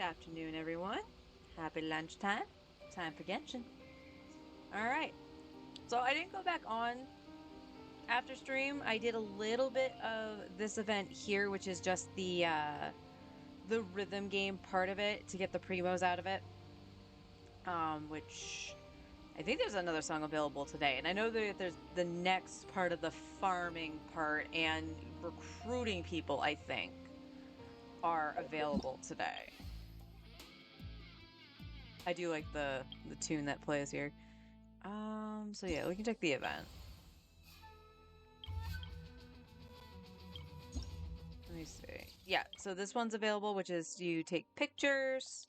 afternoon, everyone. Happy lunchtime. Time for Genshin. Alright, so I didn't go back on after stream. I did a little bit of this event here, which is just the rhythm game part of it to get the primos out of it. Which I think there's another song available today, and I know that there's the next part of the farming part and recruiting people, I think, are available today. I do like the tune that plays here. So yeah, we can check the event. Let me see. Yeah, so this one's available, which is you take pictures.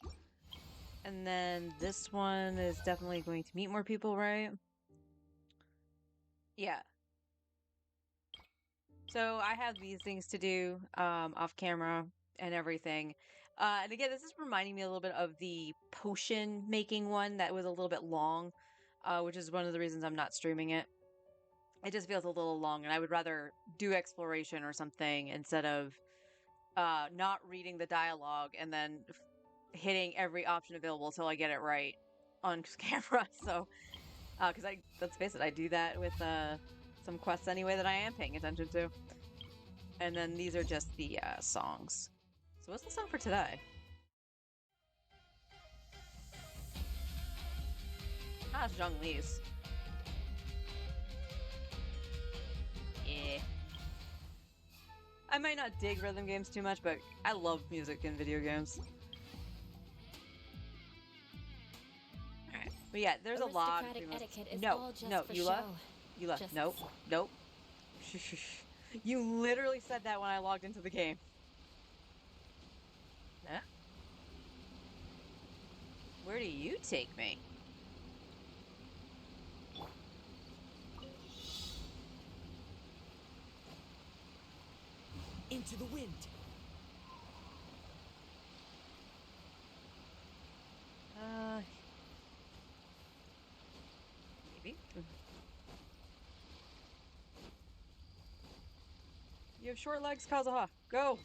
And then this one is definitely going to meet more people, right? Yeah. So I have these things to do off camera and everything. And again, this is reminding me a little bit of the potion making one that was a little bit long, which is one of the reasons I'm not streaming it. It just feels a little long, and I would rather do exploration or something instead of not reading the dialogue and then hitting every option available until I get it right on camera. So, because let's face it, I do that with some quests anyway that I am paying attention to. And then these are just the songs. So what's the song for today? Ah, it's Zhongli's. Yeah. I might not dig rhythm games too much, but I love music in video games. Alright. But yeah, there's a lot of etiquette is No, all just no, for Eula. show. Eula, Just- nope, nope. You literally said that when I logged into the game. Huh? Where do you take me? Into the wind. Maybe. You have short legs, Kazuha. Go!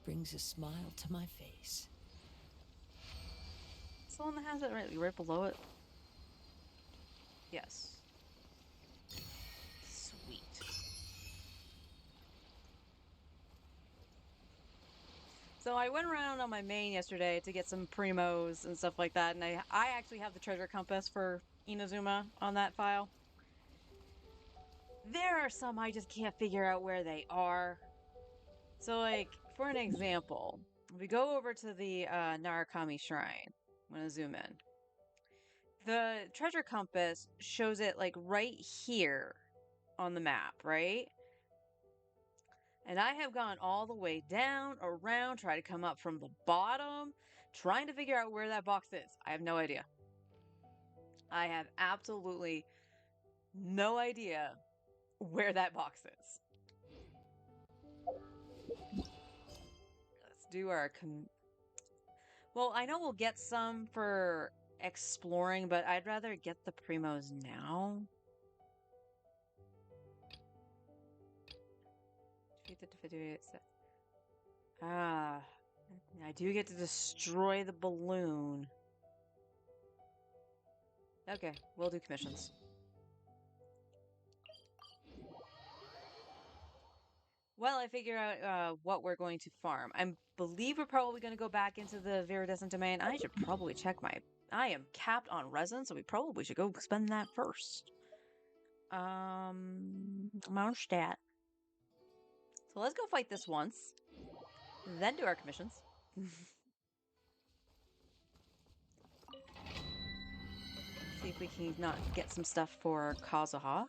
Brings a smile to my face. Someone that has it right below it. Yes. Sweet. So I went around on my main yesterday to get some primos and stuff like that, and I actually have the treasure compass for Inazuma on that file. There are some I just can't figure out where they are. So, like, for an example, if we go over to the Narukami Shrine, I'm gonna zoom in. The treasure compass shows it, like, right here on the map, right? And I have gone all the way down, around, try to come up from the bottom, trying to figure out where that box is. I have no idea. I have absolutely no idea where that box is. Let's do our well, I know we'll get some for exploring, but I'd rather get the primos now. Ah, I do get to destroy the balloon. Okay, we'll do commissions. Well, I figure out what we're going to farm. I believe we're probably going to go back into the Viridescent Domain. I should probably check my... I am capped on resin, so we probably should go spend that first. Mondstadt. So let's go fight this once. Then do our commissions. See if we can not get some stuff for Kazuha.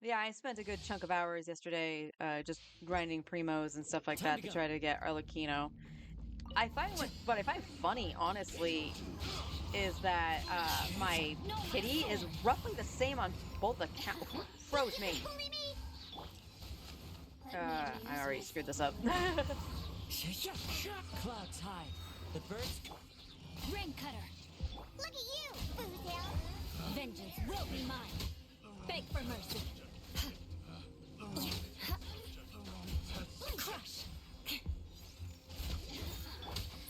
Yeah, I spent a good chunk of hours yesterday just grinding primos and stuff like that to try to get Arlecchino. I find what I find funny, honestly, is that my kitty is roughly the same on both accounts. Froze me. I already screwed this up. Clouds high. The birds. Rain cutter. Look at you, Boozle. Vengeance will be mine. Beg for mercy. Crush.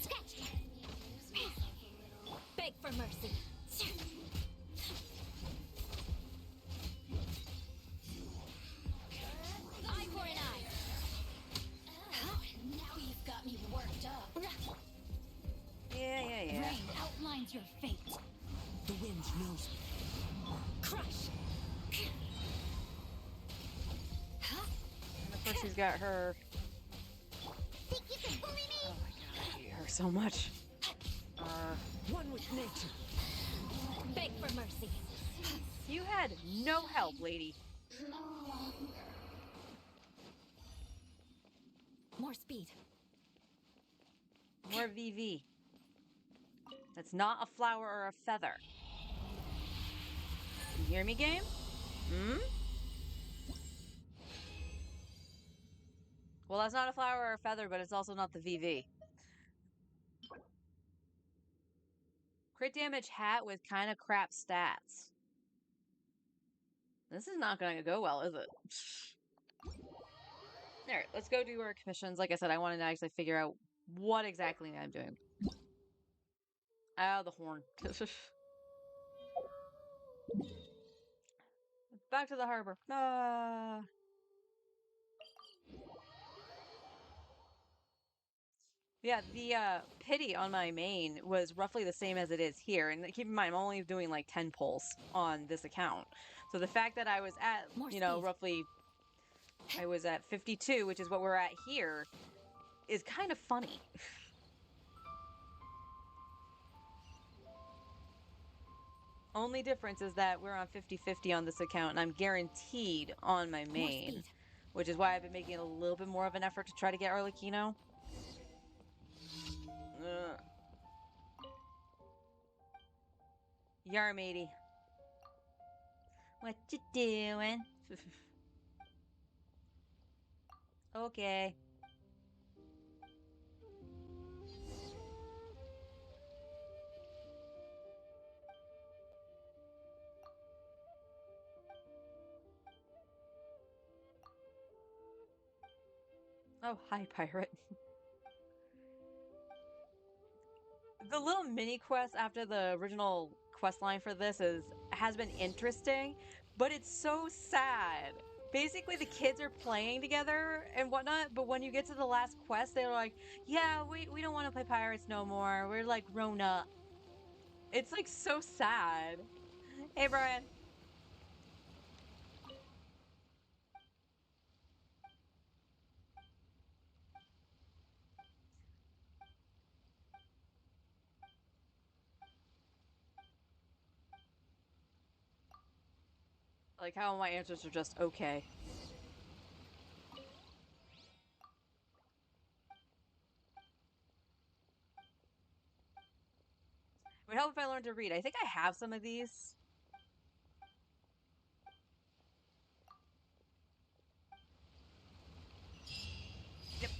Scratch. Beg for mercy. Eye for an eye. Now you've got me worked up. Yeah. Rain outlines your fate. The wind knows me. Crush. And of course she's got her. Think you can bully me? Oh my god, I hate her so much. One with nature. Beg for mercy. You had no help, lady. More speed. More VV. That's not a flower or a feather. You hear me, game? Hmm? Well, that's not a flower or a feather, but it's also not the VV. Crit damage hat with kind of crap stats. This is not going to go well, is it? Alright, let's go do our commissions. Like I said, I wanted to actually figure out what exactly I'm doing. Ah, the horn. Back to the harbor. Ah. Yeah, the pity on my main was roughly the same as it is here. And keep in mind, I'm only doing like 10 pulls on this account. So the fact that I was at, More you know, speed. roughly, I was at 52, which is what we're at here, is kind of funny. Only difference is that we're on 50-50 on this account, and I'm guaranteed on my More main, speed. which is why I've been making a little bit more of an effort to try to get Arlecchino. Yar, matey. What you doing? Okay. Oh, hi, pirate. The little mini quest after the original quest line for this has been interesting, but it's so sad. Basically, the kids are playing together and whatnot, but when you get to the last quest, they're like, "Yeah, we don't want to play pirates no more. We're like grown up." It's like so sad. Hey, Brian. Like how my answers are just okay. It would help if I learned to read. I think I have some of these. Yep.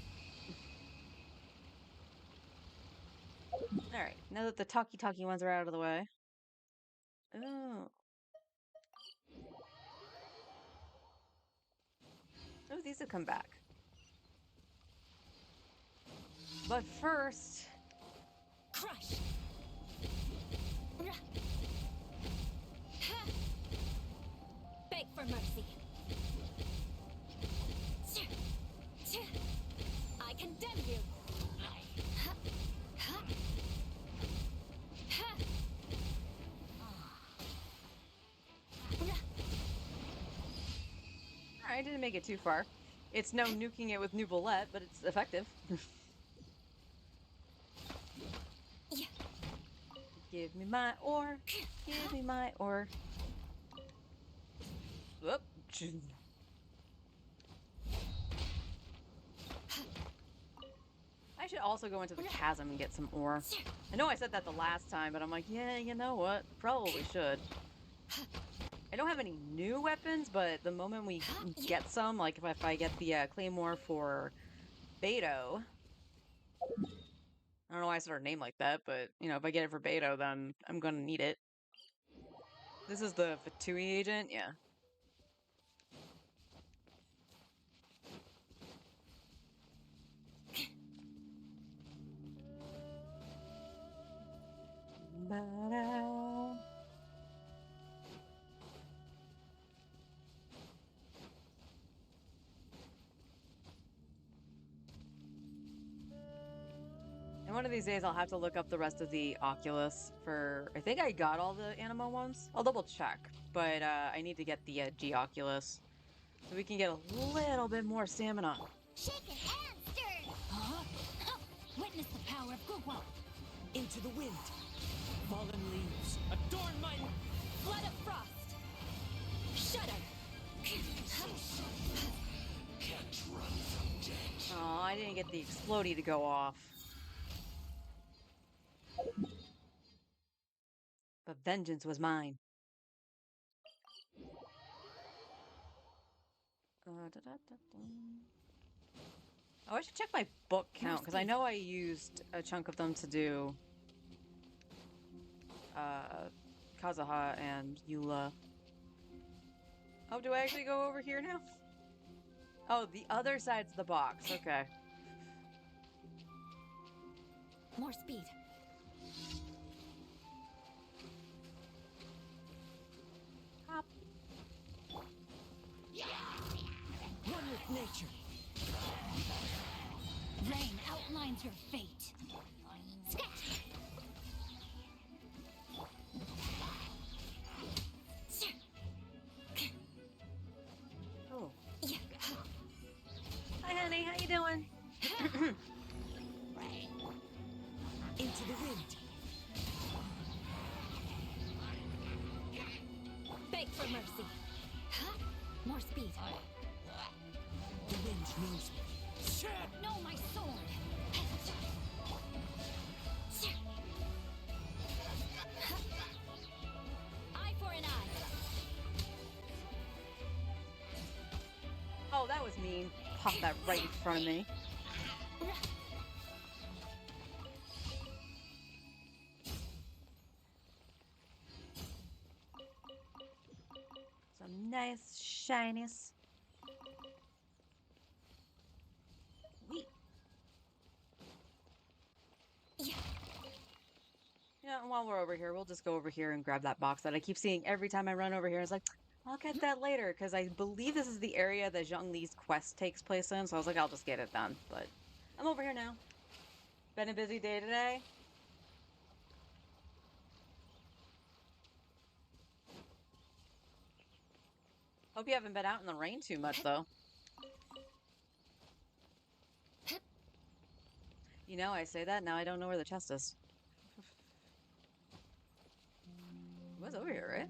All right. Now that the talkie ones are out of the way. Oh. Oh, these have come back. But first, Crush. Beg for mercy. I condemn you. I didn't make it too far. It's no nuking it with Nuvolette, but it's effective. Give me my ore. Give me my ore. Whoop. I should also go into the chasm and get some ore. I know I said that the last time, but I'm like, yeah, you know what? Probably should. I don't have any new weapons, but the moment we get some, like if I get the claymore for Beto, I don't know why I said her name like that, but you know, if I get it for Beto, then I'm gonna need it. This is the Fatui agent, yeah. Ba-da. And one of these days I'll have to look up the rest of the Oculus for, I think I got all the Animo ones. I'll double check, but I need to get the G-Oculus so we can get a little bit more stamina. Shaken and stirred. Huh? Witness the power of Gugwa. Into the wind. Fallen leaves. Adorn my... Flood of frost. Shudder. Can't run from death. Oh, I didn't get the explodey to go off. But vengeance was mine. Oh, I should check my book count, because I know I used a chunk of them to do Kazuha and Eula. Oh, do I actually go over here now? Oh, the other side's the box. Okay. More speed. Hop. One with nature. Rain outlines your fate. Sketch. Oh. Yeah. Hi, honey. How you doing? Into the wind. Beg for mercy. More speed. The wind knows me. No, my sword. Eye for an eye. Oh, that was mean. Pop that right in front of me. Some nice shinies. Wheat. Yeah. Yeah, and while we're over here, we'll just go over here and grab that box that I keep seeing every time I run over here. It's like, I'll get that later, because I believe this is the area that Zhongli's quest takes place in, so I was like, I'll just get it done. But I'm over here now. Been a busy day today. Hope you haven't been out in the rain too much, though. You know, I say that, now I don't know where the chest is. It was over here, right?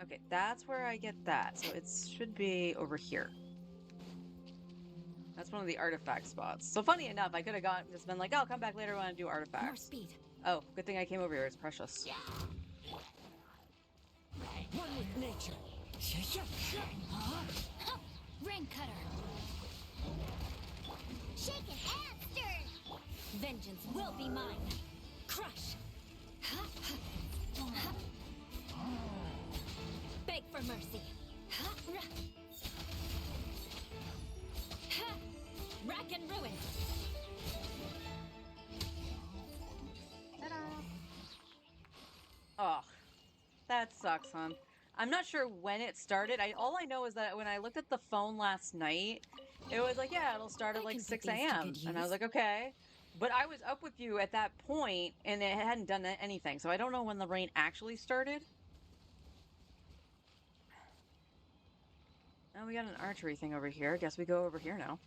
Okay, that's where I get that. So it should be over here. That's one of the artifact spots. So funny enough, I could have just been like, oh, I'll come back later when I do More artifacts. speed. Oh, good thing I came over here. It's precious. One with nature. Rain cutter. Shaken and stirred. Vengeance will be mine. Crush. Beg for mercy. Rack and ruin. Ta-da! Oh, that sucks, hon. I'm not sure when it started. All I know is that when I looked at the phone last night, it was like, yeah, it'll start at I like can put 6 these to a.m. good And I was use. like, okay. But I was up with you at that point, and it hadn't done anything. So I don't know when the rain actually started. Now we got an archery thing over here. Guess we go over here now.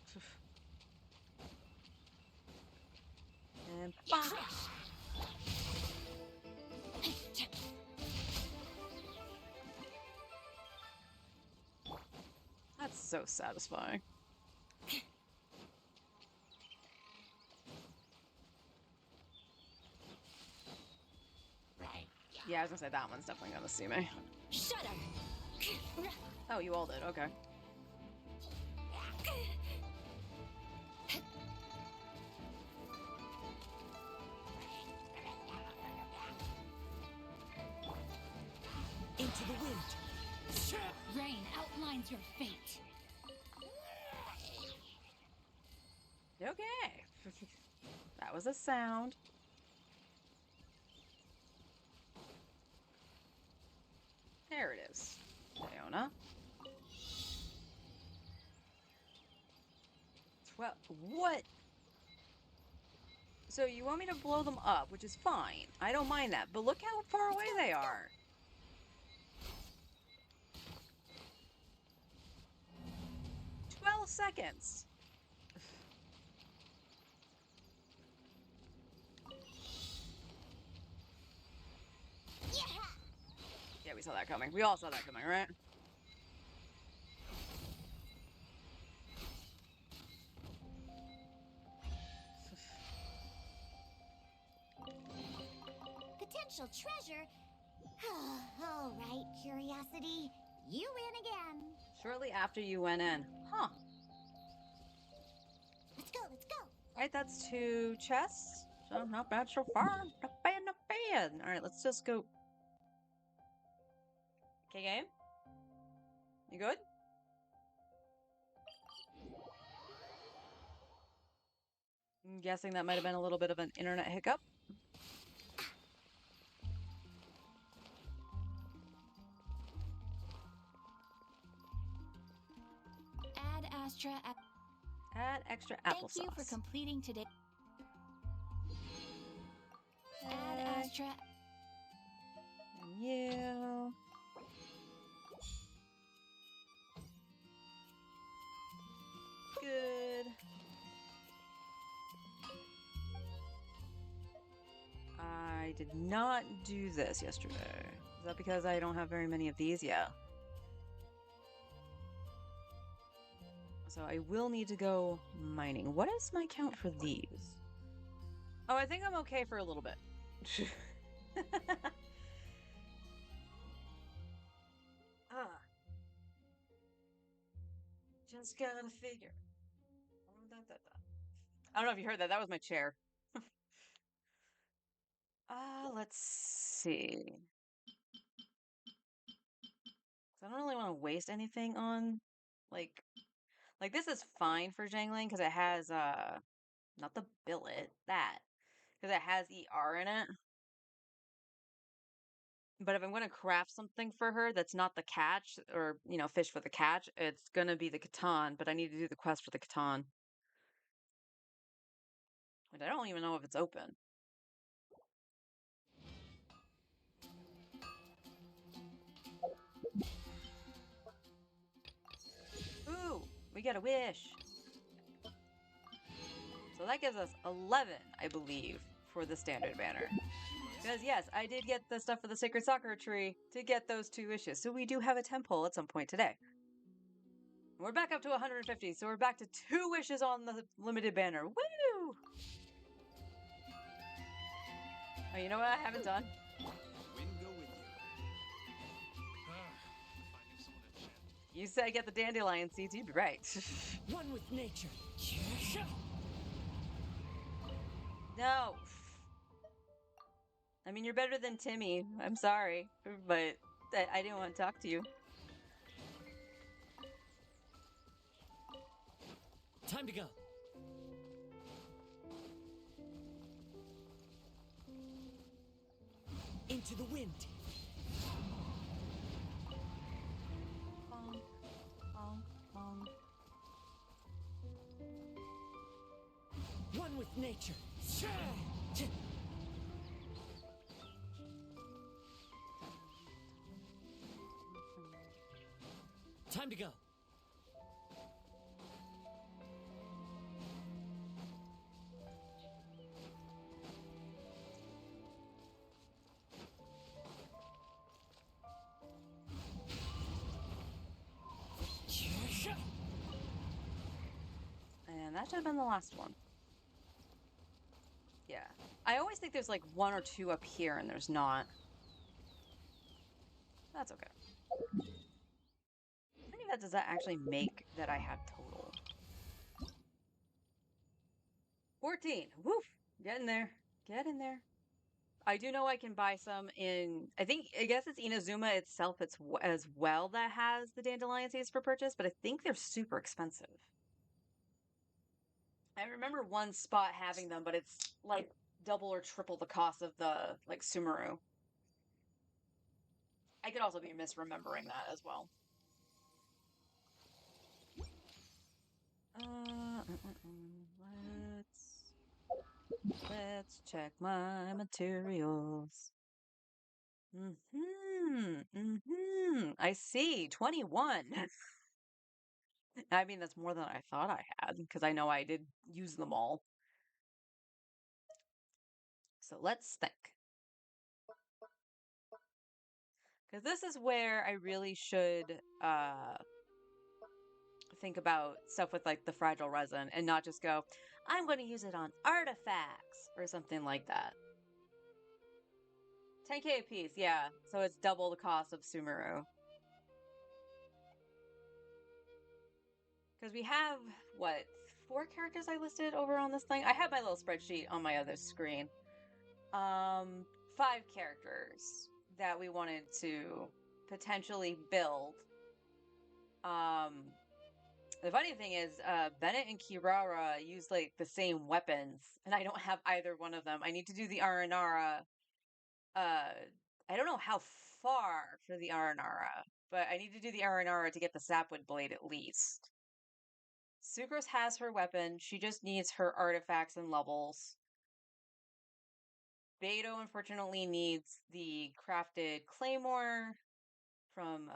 And bonk. That's so satisfying. Yeah, I was gonna say that one's definitely gonna see me. Shudder. Oh, you all did. Okay. Into the wind. Rain outlines your fate. Okay. That was a sound. There it is. Leona. 12. What? So you want me to blow them up, which is fine. I don't mind that. But look how far away they are. $12 seconds. Yeah, we saw that coming. We all saw that coming, right? Potential treasure? All right, curiosity. You win again. Shortly after you went in. Huh. Let's go, let's go. Alright, that's 2 chests. So not bad so far. Not bad, not bad. Alright, let's just go. Okay, game? You good? I'm guessing that might have been a little bit of an internet hiccup. Add Astra. Add extra Thank applesauce. you for completing today. Add Astra. And you. Good. I did not do this yesterday. Is that because I don't have very many of these? Yeah. So I will need to go mining. What is my count for these? Oh, I think I'm okay for a little bit. Ah. Just gotta figure. I don't know if you heard that. That was my chair. Let's see. I don't really want to waste anything on, like, this is fine for jangling because it has, not the billet, that. Because it has ER in it. But if I'm going to craft something for her that's not the catch, or, fish for the catch, it's going to be the Catan, but I need to do the quest for the Catan. And I don't even know if it's open. Ooh, we get a wish. So that gives us 11, I believe, for the standard banner. Because yes, I did get the stuff for the Sacred Sakura Tree to get those 2 wishes. So we do have a temple at some point today. We're back up to 150, so we're back to 2 wishes on the limited banner. Woo! Oh, you know what I haven't done? You said get the dandelion seeds, you'd be right. One with nature. No. I mean, you're better than Timmy. I'm sorry, but I didn't want to talk to you. Time to go. Into the wind. Bonk, bonk, bonk. One with nature. Time to go. And that should have been the last one. Yeah. I always think there's like 1 or 2 up here and there's not. That's okay. How many of that does that actually make that I have total? 14. Woof. Get in there. Get in there. I do know I can buy some in, I guess it's Inazuma itself as well that has the dandelion seeds for purchase, but I think they're super expensive. I remember one spot having them, but it's like double or triple the cost of the like Sumeru. I could also be misremembering that as well. Let's check my materials. I see. 21. I mean, that's more than I thought I had because I know I did use them all. So let's think. Because this is where I really should think about stuff with like the fragile resin and not just go, I'm going to use it on artifacts or something like that. 10k a piece, yeah. So it's double the cost of Sumeru. Because we have, what, 4 characters I listed over on this thing? I have my little spreadsheet on my other screen. 5 characters that we wanted to potentially build. The funny thing is, Bennett and Kirara use like the same weapons, and I don't have either one of them. I need to do the Aranara. I don't know how far for the Aranara, but I need to do the Aranara to get the Sapwood Blade at least. Sucrose has her weapon. She just needs her artifacts and levels. Beto unfortunately needs the crafted claymore from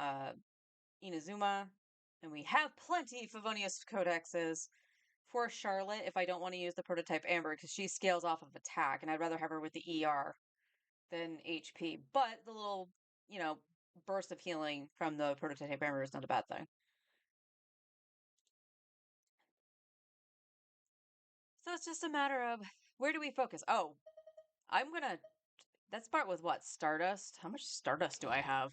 Inazuma. And we have plenty Favonius codexes for Charlotte if I don't want to use the prototype Amber because she scales off of attack and I'd rather have her with the ER than HP. But the little, burst of healing from the prototype Amber is not a bad thing. So it's just a matter of where do we focus? Oh, I'm gonna. That part was what? Stardust? How much Stardust do I have?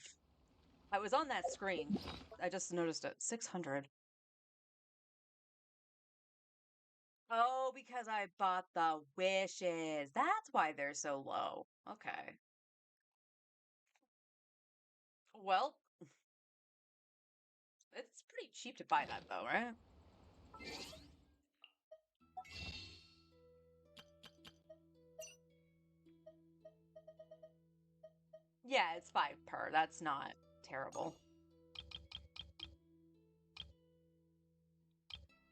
I was on that screen. I just noticed it. 600. Oh, because I bought the wishes. That's why they're so low. Okay. Well, it's pretty cheap to buy that though, right? Yeah, it's 5 per. That's not terrible.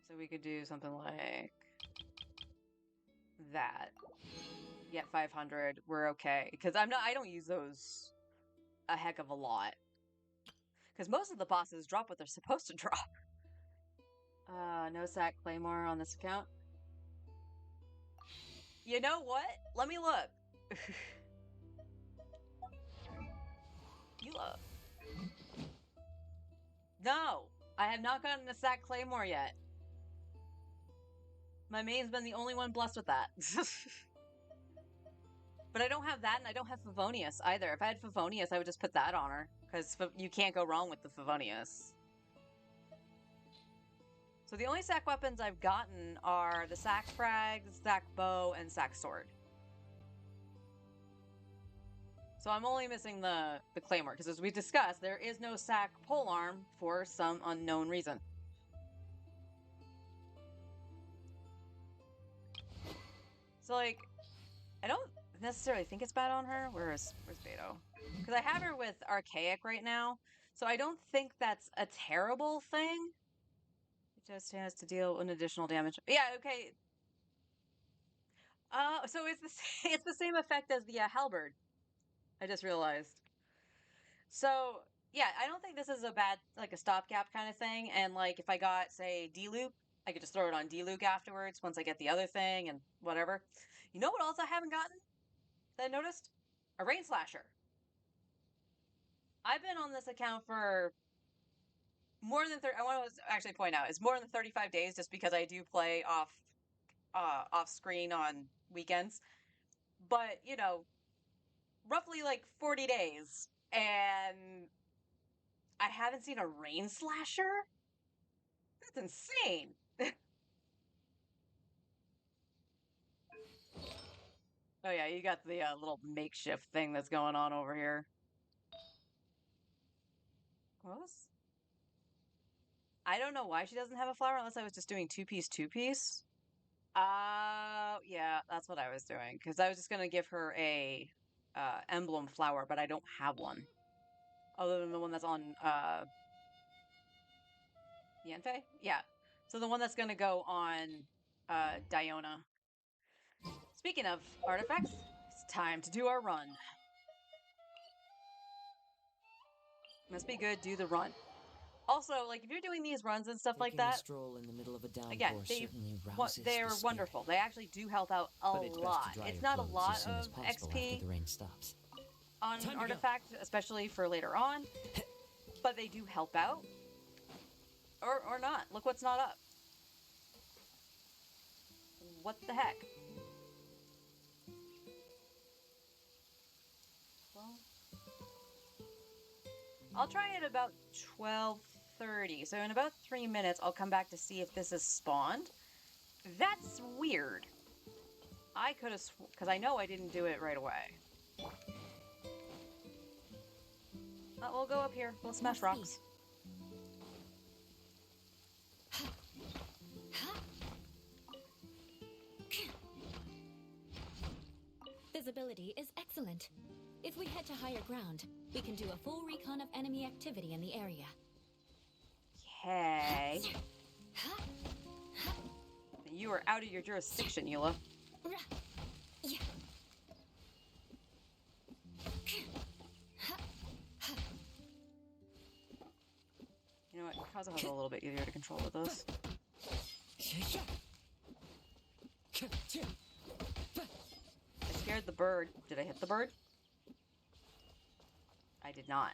So we could do something like that. Yeah, 500. We're okay. Because I don't use those a heck of a lot. Because most of the bosses drop what they're supposed to drop. No sack claymore on this account. You know what? Let me look. You look. No, I have not gotten a sack claymore yet. My main's been the only one blessed with that. But I don't have that, and I don't have Favonius either. If I had Favonius, I would just put that on her, because you can't go wrong with the Favonius. So the only sack weapons I've gotten are the sack frags, sack bow, and sack sword. So I'm only missing the claymore, because as we discussed, there is no sack polearm for some unknown reason. So, like, I don't necessarily think it's bad on her. Where's Beto? Because I have her with Archaic right now, so I don't think that's a terrible thing. It just has to deal an additional damage. Yeah, okay. So it's it's the same effect as the halberd. I just realized. So yeah, I don't think this is a bad like a stopgap kind of thing. And like if I got say D-loop, I could just throw it on D-loop afterwards once I get the other thing and whatever. You know what else I haven't gotten that I noticed? A rain slasher. I've been on this account for more than 30. I want to actually point out it's more than 35 days just because I do play off screen on weekends. But, roughly like 40 days and I haven't seen a rain slasher? That's insane. Oh yeah, you got the little makeshift thing that's going on over here. What was? I don't know why she doesn't have a flower unless I was just doing two piece. Yeah, that's what I was doing because I was just gonna give her a emblem flower, but I don't have one other than the one that's on Yanfei. Yeah, so the one that's gonna go on Diona. Speaking of artifacts, it's time to do our run. Must be good. Do the run. Also, like if you're doing these runs and stuff like Taking a that, stroll in the middle of a again, downpour certainly rouses the they're spirit. wonderful. They actually do help out a But it's best to lot. dry It's your not a clothes as lot soon as of possible after XP the rain stops. on an Time to go. artifact, especially for later on, but they do help out. Or not. Look what's not up. What the heck? Well, I'll try it about 12:30. So in about 3 minutes, I'll come back to see if this is spawned. That's weird. I could have, because I know I didn't do it right away. We'll go up here. We'll smash More speed. rocks. Visibility is excellent. If we head to higher ground, we can do a full recon of enemy activity in the area. Okay. You are out of your jurisdiction, Eula. You know what? Kazuha's a little bit easier to control with this. I scared the bird. Did I hit the bird? I did not.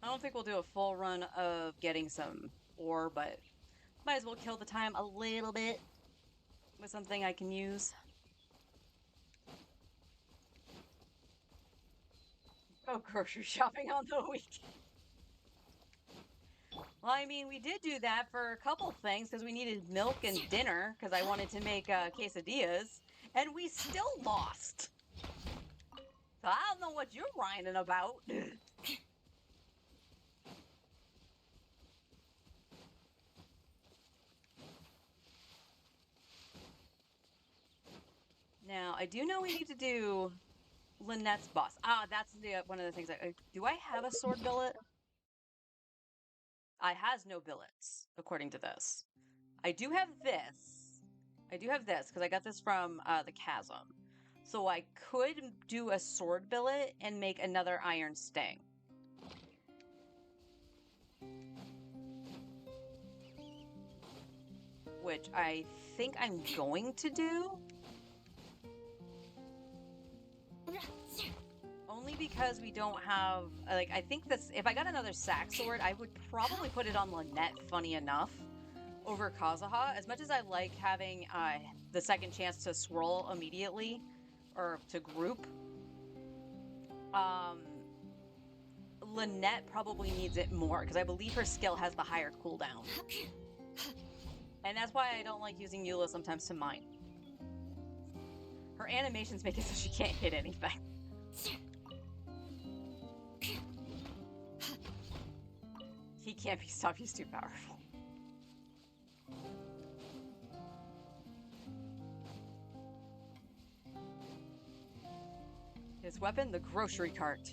I don't think we'll do a full run of getting some ore, but might as well kill the time a little bit with something I can use. Go grocery shopping on the weekend. Well, I mean, we did do that for a couple things because we needed milk and dinner because I wanted to make quesadillas, and we still lost. So I don't know what you're whining about. Now, I do know we need to do Lynette's boss. That's the one of the things. Do I have a sword billet? I has no billets, according to this. I do have this. I do have this because I got this from the chasm. So I could do a sword billet and make another iron sting. Which I think I'm going to do. Only because we don't have, like, I think this, if I got another sack sword, I would probably put it on Lynette, funny enough, over Kazuha. As much as I like having the second chance to swirl immediately, or to group, Lynette probably needs it more, because I believe her skill has the higher cooldown. And that's why I don't like using Eula sometimes to mine. Her animations make it so she can't hit anything. He can't be stopped, he's too powerful. His weapon, the grocery cart.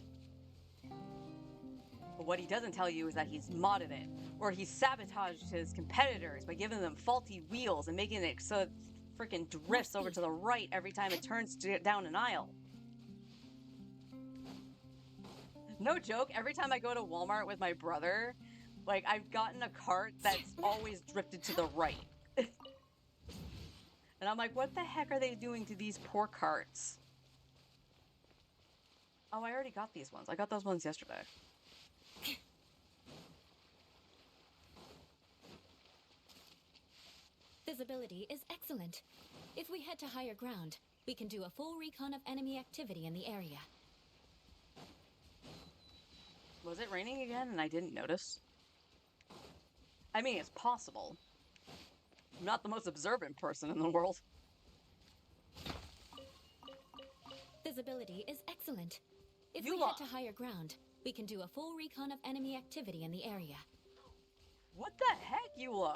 But what he doesn't tell you is that he's modded it, or he sabotaged his competitors by giving them faulty wheels and making it so it freaking drifts over to the right every time it turns down an aisle. No joke, every time I go to Walmart with my brother, like, I've gotten a cart that's always drifted to the right. And I'm like, what the heck are they doing to these poor carts? Oh, I already got these ones. I got those ones yesterday. Visibility is excellent. If we head to higher ground, we can do a full recon of enemy activity in the area. Was it raining again and I didn't notice? I mean, it's possible. I'm not the most observant person in the world. Visibility is excellent. If we Eula! head to higher ground, we can do a full recon of enemy activity in the area. What the heck, Eula?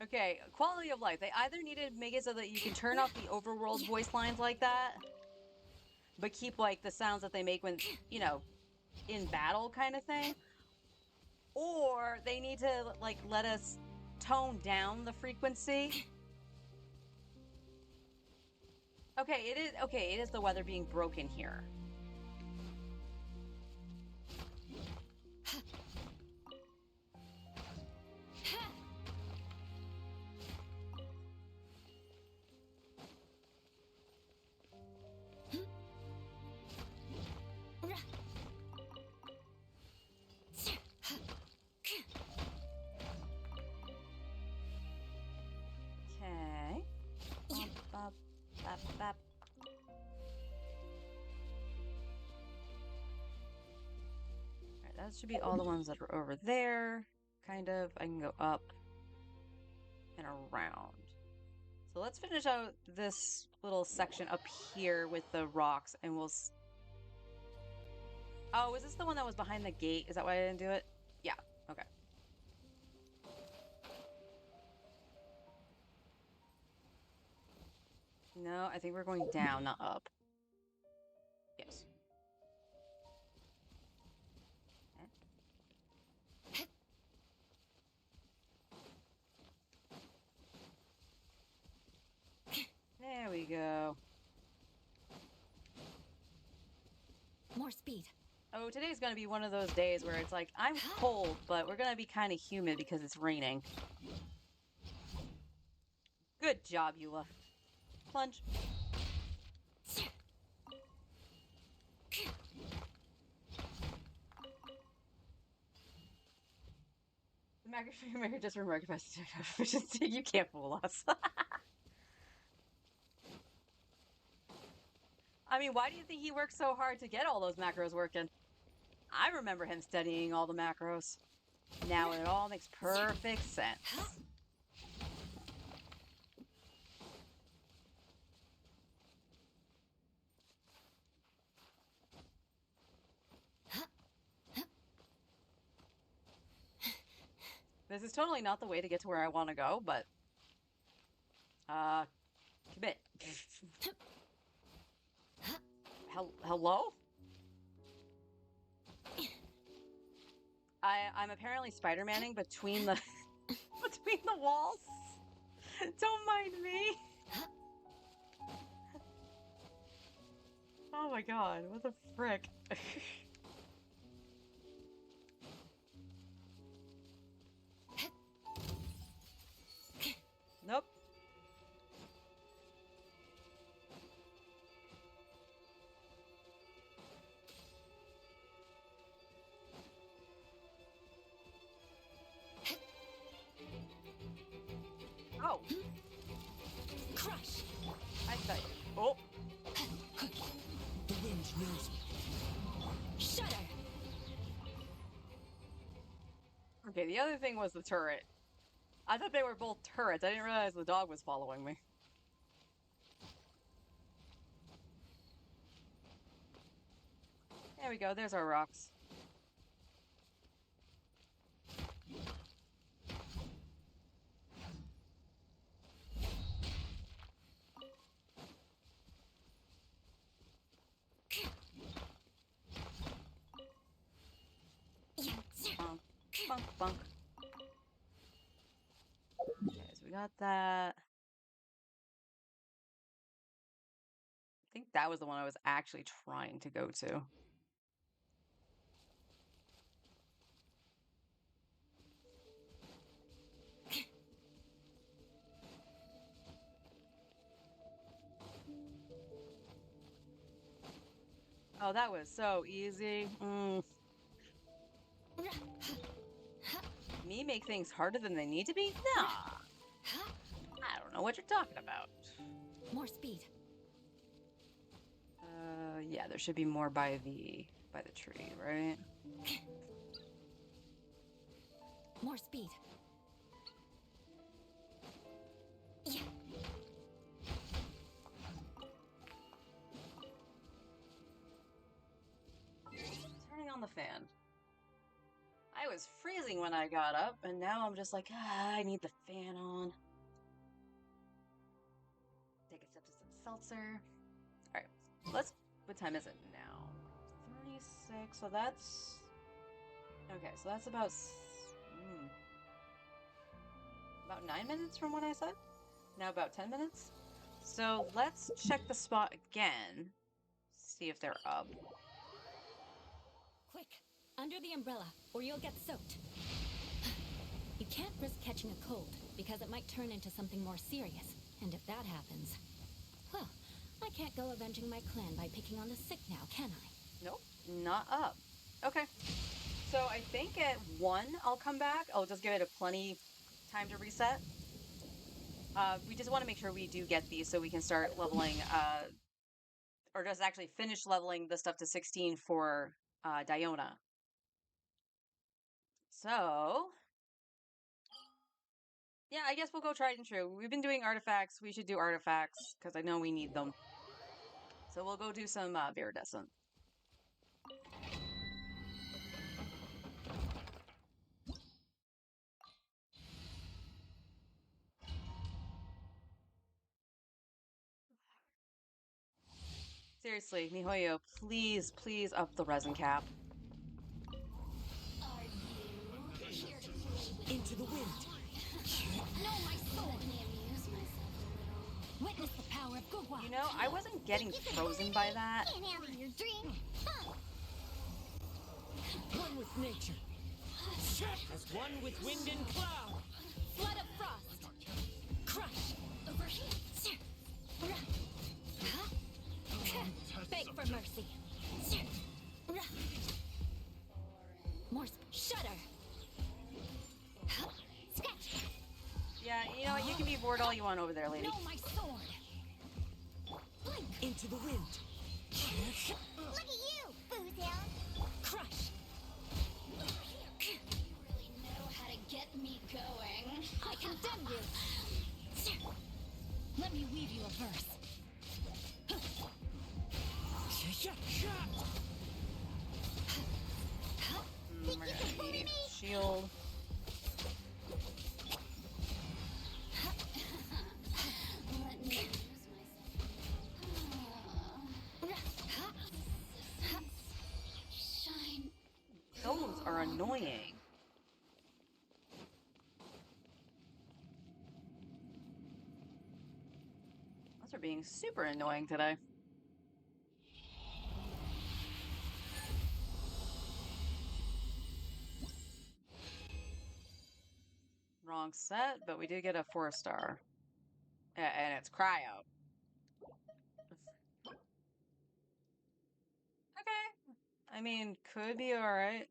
Okay, quality of life. They either needed to make it so that you can turn off the overworld voice lines like that, but keep, like, the sounds that they make when, you know, in battle kind of thing. Or they need to, like, let us tone down the frequency. Okay, it is the weather being broken here. Okay. Bop, bop, bop, bop. Alright, that should be all the ones that are over there. Kind of. I can go up and around. So let's finish out this little section up here with the rocks, and we'll... Oh, is this the one that was behind the gate? Is that why I didn't do it? Yeah, okay. No, I think we're going down, not up. Yes. There we go. More speed. Oh, today's gonna be one of those days where it's like, I'm cold, but we're gonna be kind of humid because it's raining. Good job, Eula. Plunge. The Maker just remarked about efficiency. You can't fool us. I mean, why do you think he worked so hard to get all those macros working? I remember him studying all the macros. Now it all makes perfect sense. This is totally not the way to get to where I want to go, but... commit. Hello? I'm apparently Spider-Manning between the... between the walls. Don't mind me. Oh my god, what the frick? Nope. Oh. Crush. I thought... Oh. The wind knows me. Shudder. Okay, the other thing was the turret. I thought they were both turrets. I didn't realize the dog was following me. There we go. There's our rocks. Bunk, bunk, bunk. Okay, so we got that. I think that was the one I was actually trying to go to. Oh, that was so easy. Me make things harder than they need to be? Nah. I don't know what you're talking about. More speed. Yeah, there should be more by the tree, right? More speed. Yeah. Turning on the fan. I was freezing when I got up, and now I'm just like, I need the fan on. Take a sip of some seltzer. Alright, what time is it now? 36, so that's... Okay, so that's about 9 minutes from what I said? Now about 10 minutes? So let's check the spot again. See if they're up. Quick, under the umbrella, or you'll get soaked. You can't risk catching a cold, because it might turn into something more serious. And if that happens, well, I can't go avenging my clan by picking on the sick now, can I? Nope, not up. Okay. So I think at 1 I'll come back. I'll just give it a plenty time to reset. We just want to make sure we do get these so we can start leveling, or just actually finish leveling the stuff to 16 for Diona. So, yeah, I guess we'll go tried and true. We've been doing artifacts. We should do artifacts because I know we need them. So we'll go do some Viridescent. Seriously, MiHoYo, please, please up the resin cap. Into the wind. No, my sword! Witness the power of Gugwa. You know, I wasn't getting frozen by that. Can't handle your drink. One with nature. As one with wind and cloud. Flood of frost. Crush. Over here. Beg for mercy. More shudder. Scratch. Yeah, you know what? You can be bored all you want over there, lady. No, my sword. Blink. Into the wind. Look at you, Boozhound. Crush. You really know how to get me going. I condemn you. Let me weave you a verse. We're gonna need shield. Let me shine. Those are annoying. Those are being super annoying today. Wrong set, but we did get a 4-star. And it's cryo. Okay. I mean, could be alright.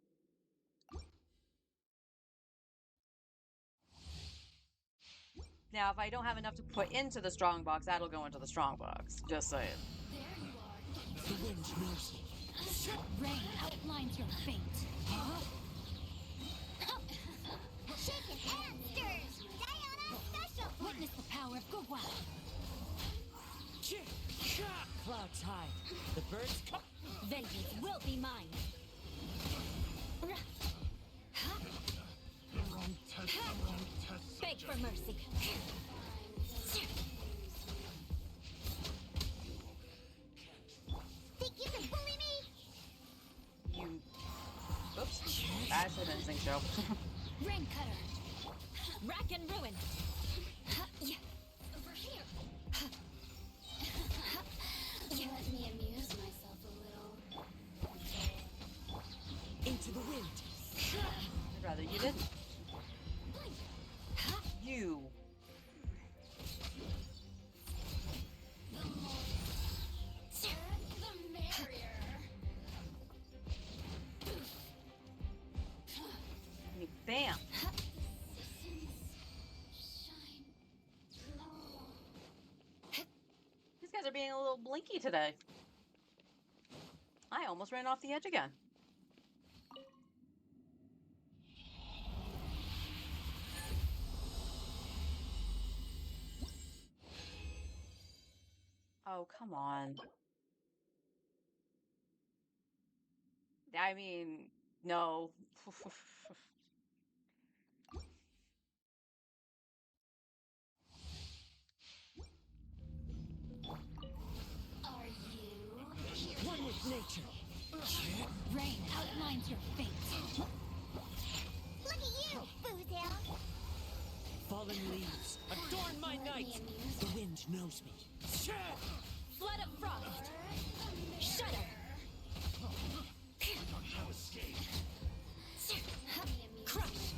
Now, if I don't have enough to put into the strong box, that'll go into the strong box. Just saying. There you are. The wind knows. Rain outlines your fate. Shaken monsters! Diana special! Witness the power of Gugwa. Clouds high. The birds come. Vengeance will be mine. Beg for mercy. Think you can bully me? You... Oops. That should have been Zinc Show. Rain cutter. Rack and ruin. Over here. Let me amuse myself a little. Into the wind. I'd rather you didn't. You. The merrier. Bam. blinky today. I almost ran off the edge again. Oh, come on. I mean, no. Are you? One with nature. Rain outlines your fate. Look at you, Boozle. Fallen leaves, adorn my night. The wind knows me. Flood of frost. Shudder. Crush.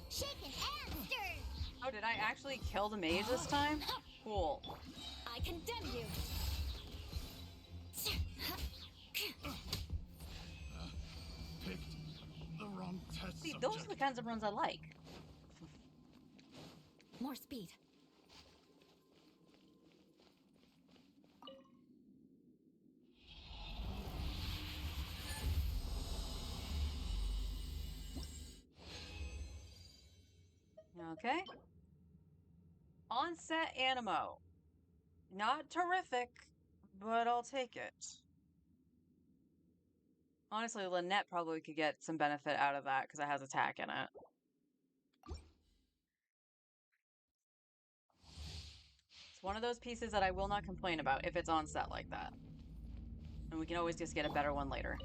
Shaken and stirred. Oh, did I actually kill the mage this time? Cool. I condemn you. Picked the wrong test See, subject. those are the kinds of runs I like. More speed. Okay. Onset Animo. Not terrific, but I'll take it. Honestly, Lynette probably could get some benefit out of that because it has attack in it. It's one of those pieces that I will not complain about if it's on set like that. And we can always just get a better one later.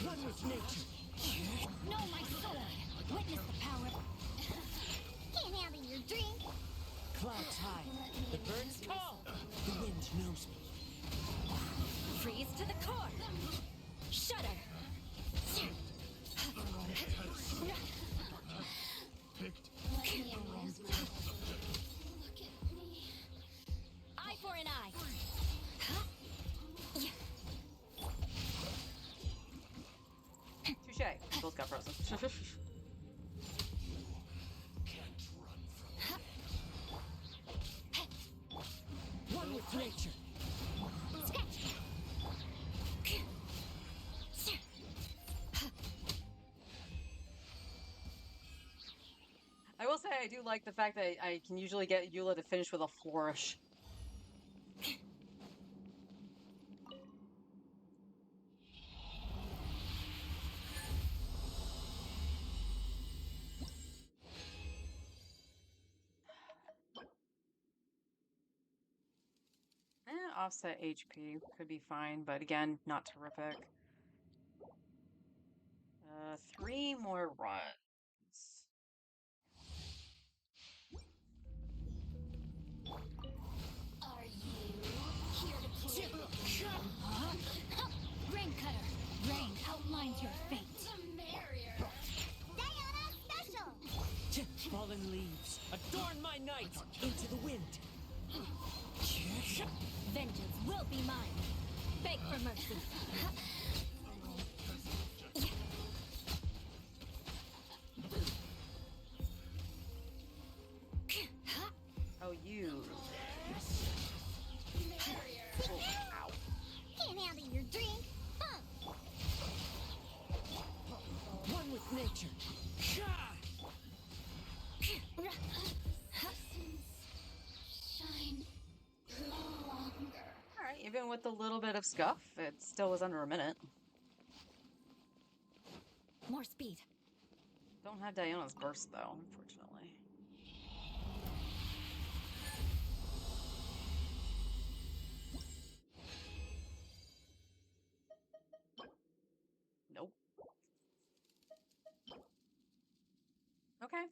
One with nature. Know my sword. Witness the power. Can't handle your drink. Clouds high. The birds call. The wind knows me. Freeze to the core. Shudder. Picked the wrong test subject. Eye for an eye. Touche. Both got frozen. One with nature. I will say I do like the fact that I can usually get Eula to finish with a flourish. Offset HP could be fine, but again, not terrific. 3 more runs. Are you here to play? Rain cutter. Rain outlines your fate. The merrier. Diana special. Fallen leaves, adorn my night. Into the wind. Vengeance will be mine. Beg for mercy. Oh, you. Can't handle your drink. One with nature. Shine longer. Alright, even with a little bit of scuff, it still was under a minute. More speed. Don't have Diana's burst, though, unfortunately. Nope. Okay.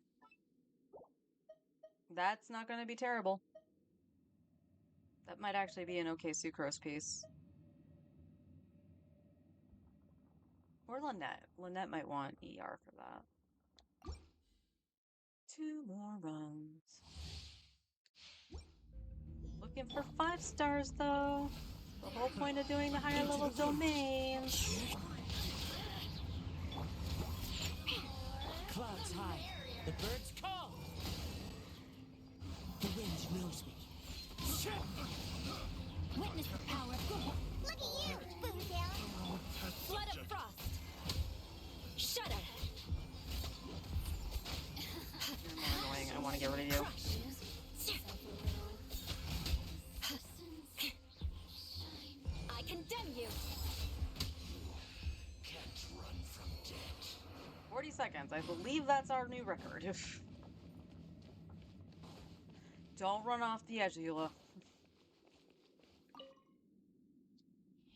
That's not going to be terrible. That might actually be an okay sucrose piece. Or Lynette. Lynette might want ER for that. 2 more runs. Looking for 5 stars, though. The whole point of doing the higher level domains. The birds call. The wind knows me. Witness the power of good. Look at you, Boomtail. Flood of frost. Shudder. You're more annoying. I want to get rid of you. I condemn you. 40 seconds. I believe that's our new record. Don't run off the edge, Eula.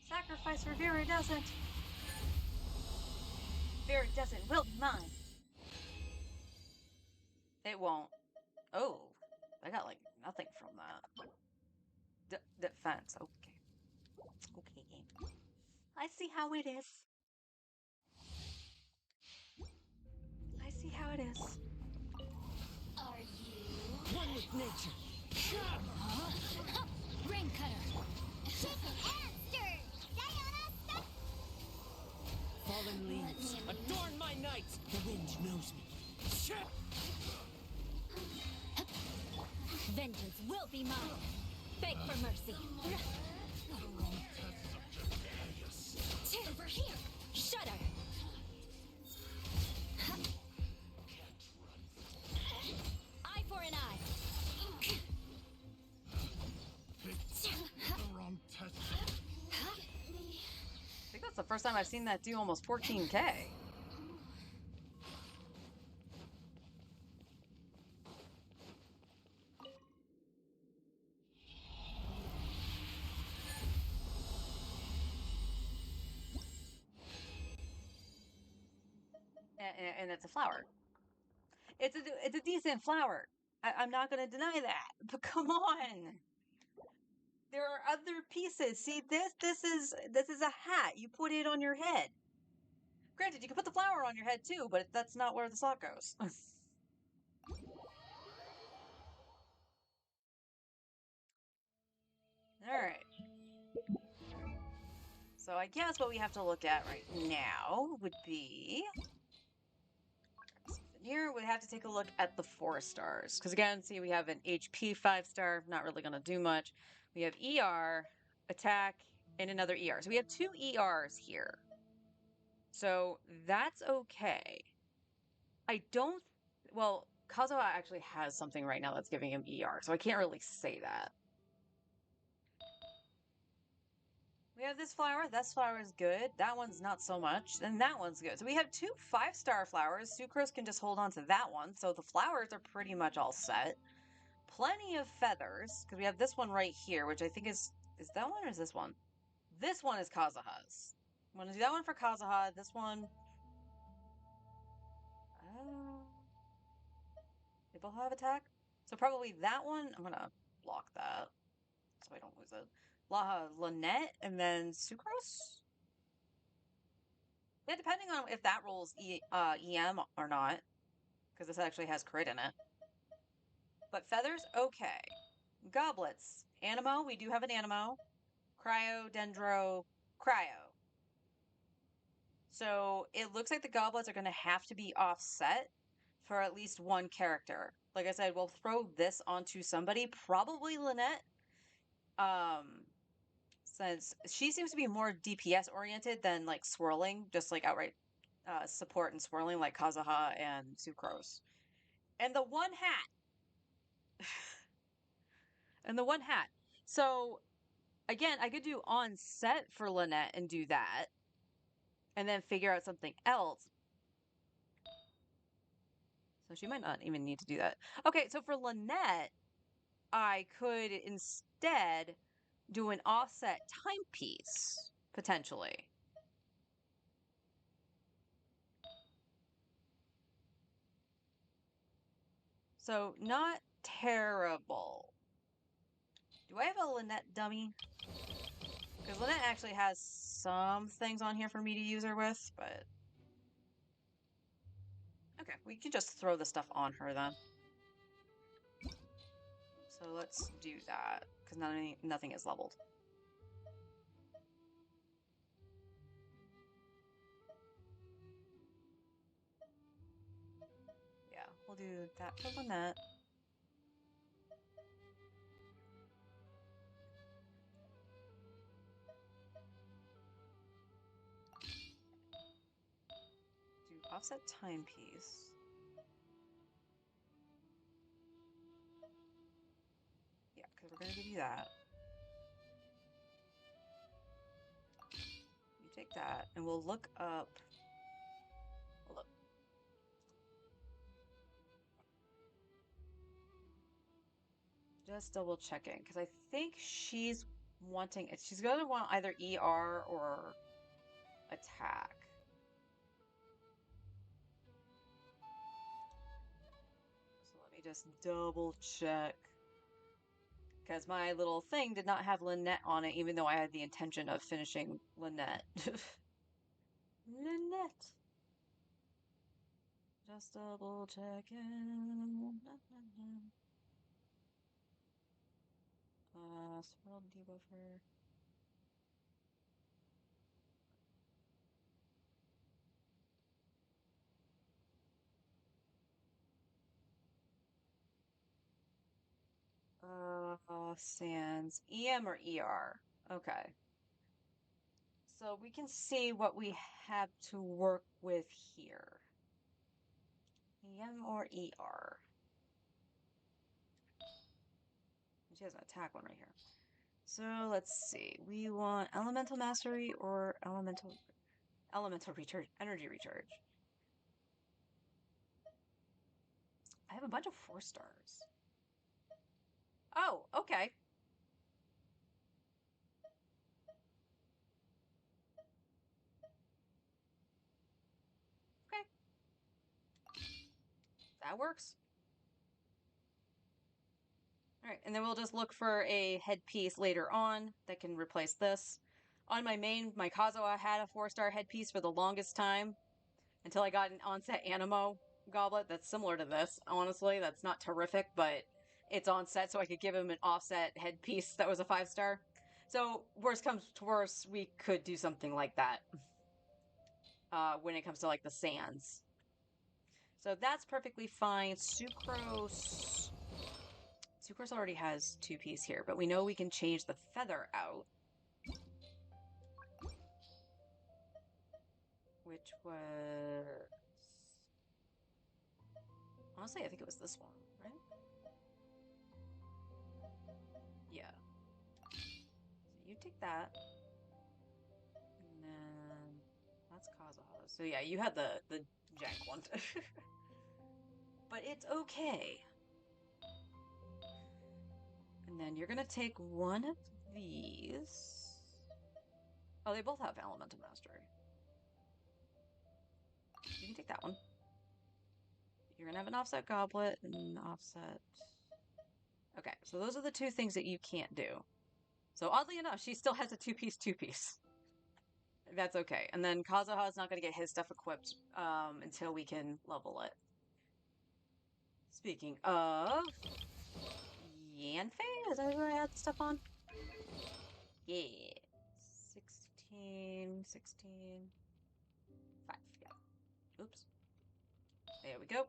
Sacrifice for Viridescent. Viridescent will be mine. It won't. Oh, I got like nothing from that. Defense. Okay. Okay, game. I see how it is. I see how it is. Are you? One with nature. Rain cutter. Answer! Sayonara! Fallen leaves, adorn my night. The wind knows me. Vengeance will be mine. Beg for mercy. Over here! Shudder. Eye for an eye. I think that's the first time I've seen that do almost 14K. And it's a flower. It's a decent flower. I'm not gonna deny that. But come on. There are other pieces. See this is a hat. You put it on your head. Granted, you can put the flower on your head too, but that's not where the slot goes. All right. So I guess what we have to look at right now would be here we have to take a look at the 4-stars. Because again, see, we have an HP 5-star, not really going to do much. We have ER, attack, and another ER. So we have 2 ERs here. So that's okay. I don't, well, Kazuha actually has something right now that's giving him ER, so I can't really say that. We have this flower. This flower is good. That one's not so much. And that one's good. So we have 2 5-star flowers. Sucrose can just hold on to that one. So the flowers are pretty much all set. Plenty of feathers. Because we have this one right here, which I think is that one or is this one? This one is Kazuha's. I'm going to do that one for Kazuha. This one... they both have attack? So probably that one... I'm going to block that so I don't lose it. Lynette and then Sucrose? Yeah, depending on if that rolls EM or not, because this actually has crit in it. But feathers, okay. Goblets, Animo, we do have an Animo. Cryo, Dendro, Cryo. So it looks like the goblets are going to have to be offset for at least one character. Like I said, we'll throw this onto somebody, probably Lynette. Since she seems to be more DPS oriented than like swirling, just like outright support and swirling like Kazuha and Sucrose. And the one hat. And the one hat. So again, I could do on set for Lynette and do that. And then figure out something else. So she might not even need to do that. Okay, so for Lynette, I could instead do an offset timepiece, potentially. So not terrible. Do I have a Lynette dummy? Because Lynette actually has some things on here for me to use her with, but... okay, we can just throw the stuff on her then. So let's do that, because nothing is leveled. Yeah, We'll do that for Lynette. Do offset timepiece. Yeah, because we're gonna give you that. You take that, and we'll look up. Hold up. Just double checking, because I think she's wanting it. She's gonna want either ER or attack. So let me just double check. Because my little thing did not have Lynette on it, even though I had the intention of finishing Lynette. Lynette. Just double checking. Swirl debuffer. Sans. EM or ER? Okay. So we can see what we have to work with here. EM or ER? She has an attack one right here. So let's see. We want elemental mastery or elemental recharge, energy recharge. I have a bunch of 4 stars. Oh, okay. Okay. That works. All right, and then we'll just look for a headpiece later on that can replace this. On my main, my Kazuha had a 4-star headpiece for the longest time until I got an onset Animo goblet that's similar to this. Honestly, that's not terrific, but it's onset, so I could give him an offset headpiece that was a 5-star. So worst comes to worst, we could do something like that when it comes to like the sands. So that's perfectly fine. Sucrose. Sucrose already has 2-piece here, but we know we can change the feather out. Which was... Honestly, I think it was this one, right? Yeah. So you take that. And then... That's Kazuha's. So yeah, you had the jank one. But it's okay. And then you're gonna take one of these. Oh, they both have elemental mastery. You can take that one. You're gonna have an offset goblet and an offset. Okay, so those are the 2 things that you can't do. So oddly enough, she still has a 2-piece, 2-piece. That's okay. And then Kazuha is not going to get his stuff equipped until we can level it. Speaking of Yanfei, is that where I had stuff on? Yeah. 16, 16, 5. Yeah. Oops. There we go.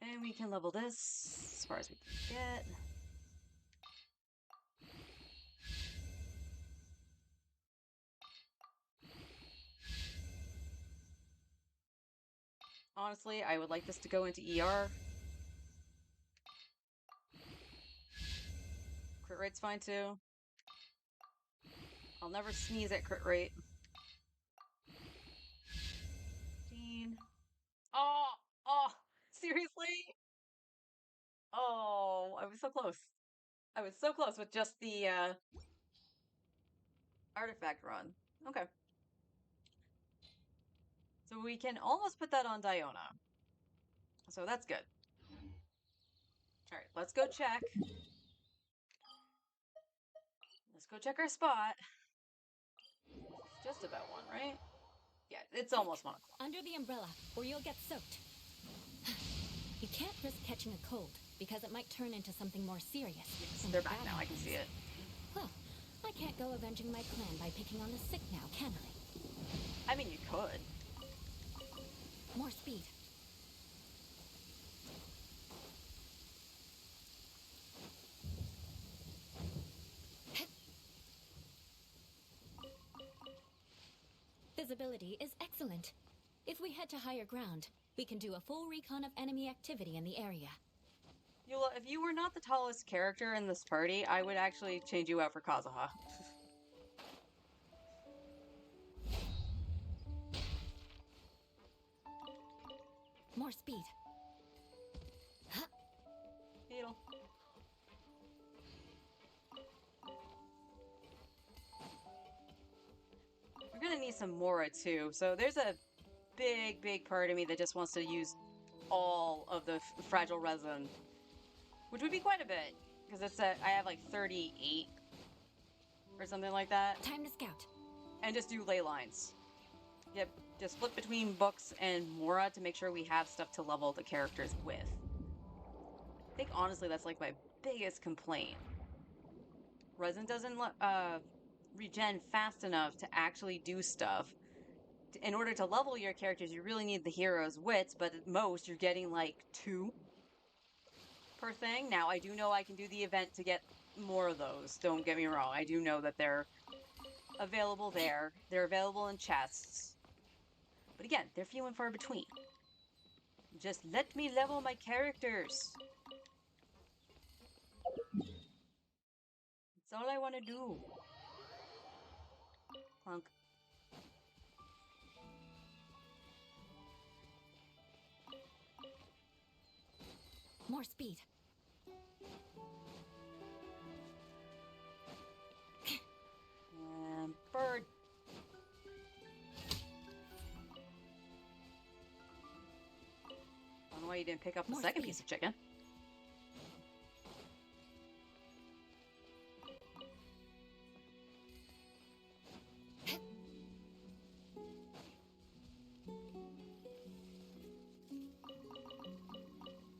And we can level this as far as we can get. Honestly, I would like this to go into ER. Crit rate's fine too. I'll never sneeze at crit rate. 15. Oh, oh, seriously? Oh, I was so close. I was so close with just the artifact run. Okay. So we can almost put that on Diona. So that's good. All right, let's go check. Let's go check our spot. It's just about 1, right? Yeah, it's almost 1 o'clock. Under the umbrella, or you'll get soaked. You can't risk catching a cold, because it might turn into something more serious. Yes, And they're if back that now. I can happens, see it. well, I can't go avenging my clan by picking on the sick now, can I? I mean, you could. More speed. visibility is excellent. If we head to higher ground, we can do a full recon of enemy activity in the area. Eula, if you were not the tallest character in this party, I would actually change you out for Kazuha. More speed. Huh. Beetle. We're gonna need some Mora too, so there's a big part of me that just wants to use all of the fragile resin, which would be quite a bit, because I have like 38 or something like that, Time to scout. and just do ley lines. Yep, just flip between books and Mora to make sure we have stuff to level the characters with. I think honestly that's like my biggest complaint. Resin doesn't regen fast enough to actually do stuff. In order to level your characters, you really need the hero's wits, but at most you're getting like 2 per thing. Now, I do know I can do the event to get more of those. Don't get me wrong. I do know that they're available there. They're available in chests. But again, they're few and far between. Just let me level my characters. That's all I want to do. Clunk. More speed. And bird. I don't know why you didn't pick up the More second speed. piece of chicken.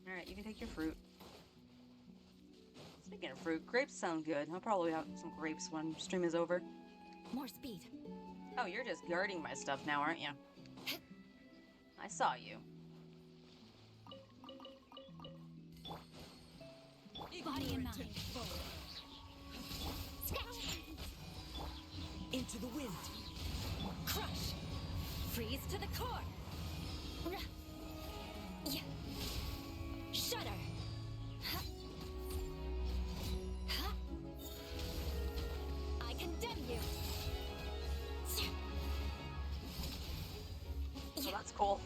Alright, you can take your fruit. Speaking of fruit, grapes sound good. I'll probably have some grapes when stream is over. More speed. Oh, you're just guarding my stuff now, aren't you? I saw you. Body in mind. Into the wind. Crush. Freeze to the core. Yeah. Shudder. Huh. Huh. I condemn you. Oh, that's cool.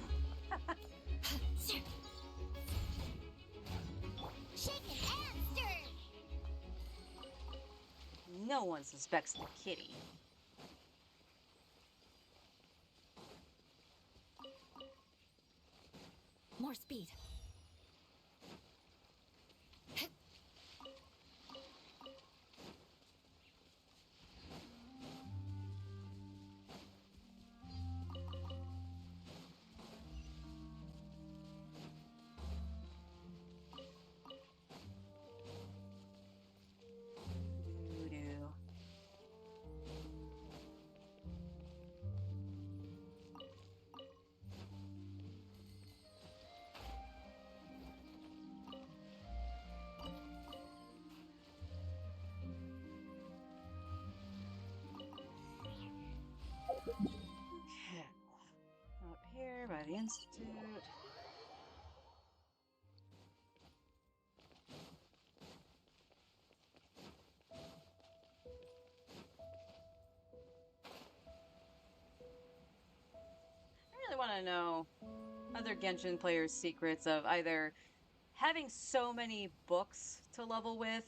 Shaken and stirred. No one suspects the kitty. More speed. Doo-doo. Okay. Up here by the institute. I really want to know other Genshin players' secrets of either having so many books to level with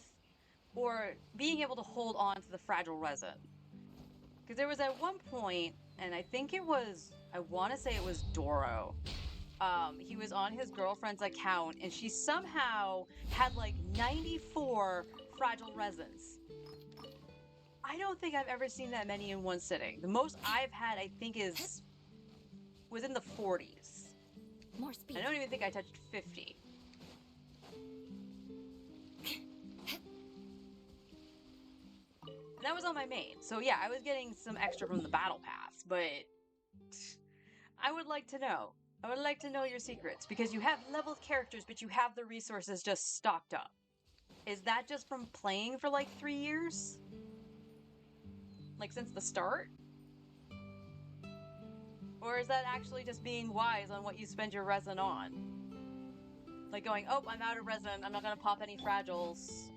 or being able to hold on to the fragile resin. Because there was at one point, and I think it was, I want to say it was Doro. He was on his girlfriend's account, and she somehow had like 94 fragile resins. I don't think I've ever seen that many in one sitting. The most I've had, I think, was in the 40s. More speed. I don't even think I touched 50. And that was on my main. So yeah, I was getting some extra from the battle pass, but I would like to know. I would like to know your secrets, because you have leveled characters, but you have the resources just stocked up. Is that just from playing for like 3 years? Like since the start? Or is that actually just being wise on what you spend your resin on? Like going, oh, I'm out of resin. I'm not going to pop any fragiles.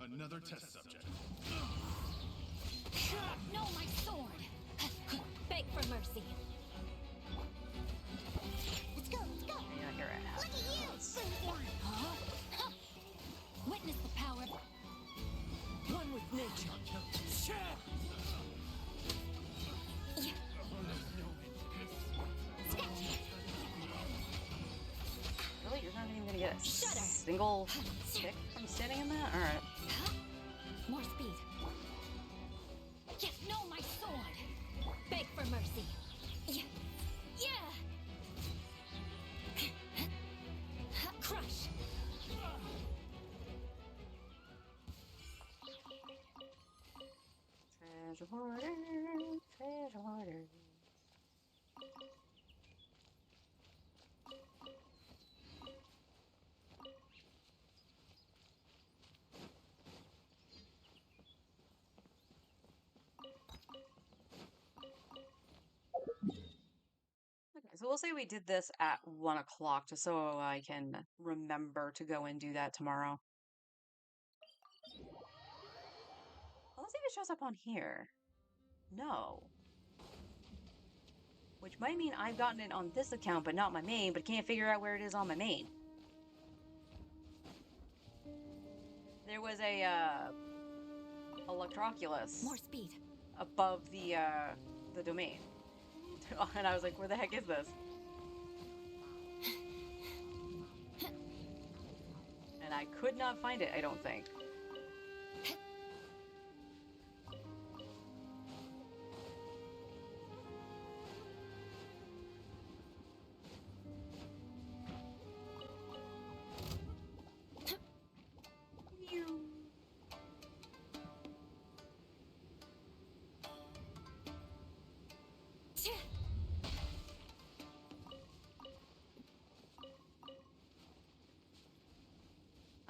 Another test subject. No, my sword! Beg for mercy. Let's go, let's go. You're not here right now. Look at you. Huh? Witness the power. One with nature. Yeah. Really? You're not even going to get a Shudder. single stick from standing in that? Alright. More speed. Yes, no, my sword! Beg for mercy. Yeah. Yeah! Crush! Treasure hoarder, treasure hoarder. Okay, so we'll say we did this at 1 o'clock just so I can remember to go and do that tomorrow. Well, let's see if it shows up on here. No. Which might mean I've gotten it on this account, but not my main, but can't figure out where it is on my main. There was a Electroculus More speed. above the domain. And I was like, where the heck is this? And I could not find it, I don't think.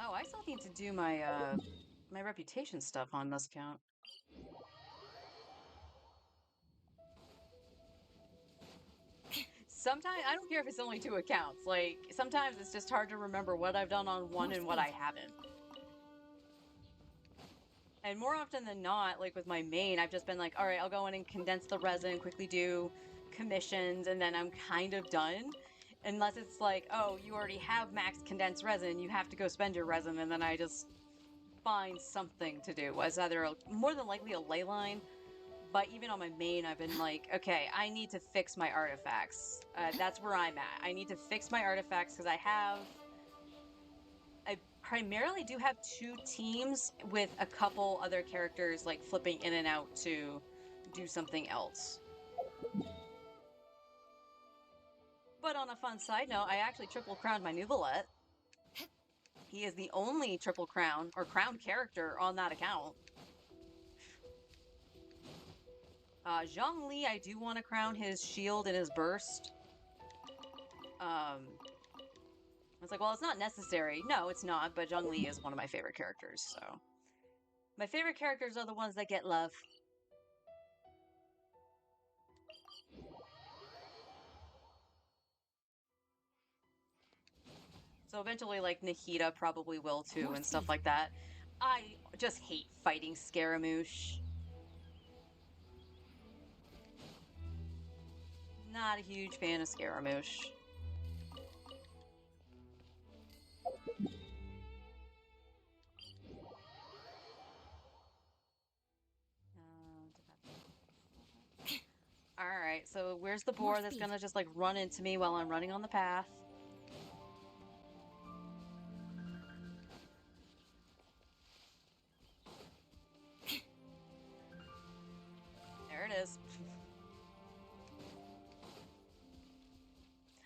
Oh, I still need to do my my reputation stuff on this account. Sometimes I don't care if it's only 2 accounts. Like sometimes it's just hard to remember what I've done on one and what I haven't. And more often than not, like with my main, I've just been like, all right, I'll go in and condense the resin, quickly do commissions, and then I'm kind of done. Unless it's like, oh, you already have max condensed resin, you have to go spend your resin, and then I just find something to do. As either more than likely a ley line, but even on my main, I've been like, okay, I need to fix my artifacts. That's where I'm at. I need to fix my artifacts because I primarily do have 2 teams with a couple other characters like flipping in and out to do something else. But on a fun side note, I actually triple crowned my Nuvolette. He is the only triple crown or crowned character on that account. Zhongli, I do want to crown his shield and his burst. I was like, well, it's not necessary. No, it's not, but Zhongli is one of my favorite characters, so. My favorite characters are the ones that get love. So eventually, like, Nahida probably will too, and stuff like that. I just hate fighting Scaramouche. Not a huge fan of Scaramouche. Alright, so where's the boar that's gonna just, like, run into me while I'm running on the path? There it is.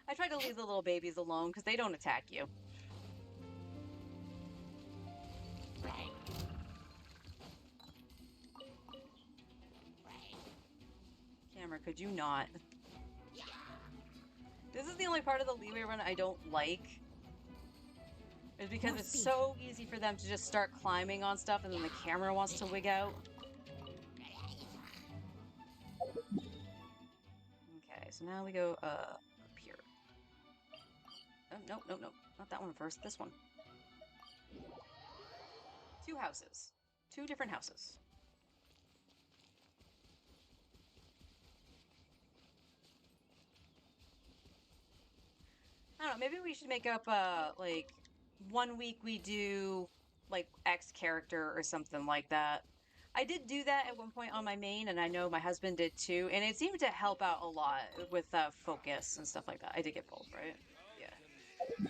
I try to leave the little babies alone because they don't attack you. Camera, could you not? This is the only part of the leeway run I don't like. Is because it's so easy for them to just start climbing on stuff and then the camera wants to wig out. so now we go up here. Oh, no, no, no. Not that one first. This one. 2 houses. 2 different houses. I don't know, maybe we should make up like 1 week we do like X character or something like that. I did do that at one point on my main, and I know my husband did too, and it seemed to help out a lot with focus and stuff like that. I did get both, right? Yeah.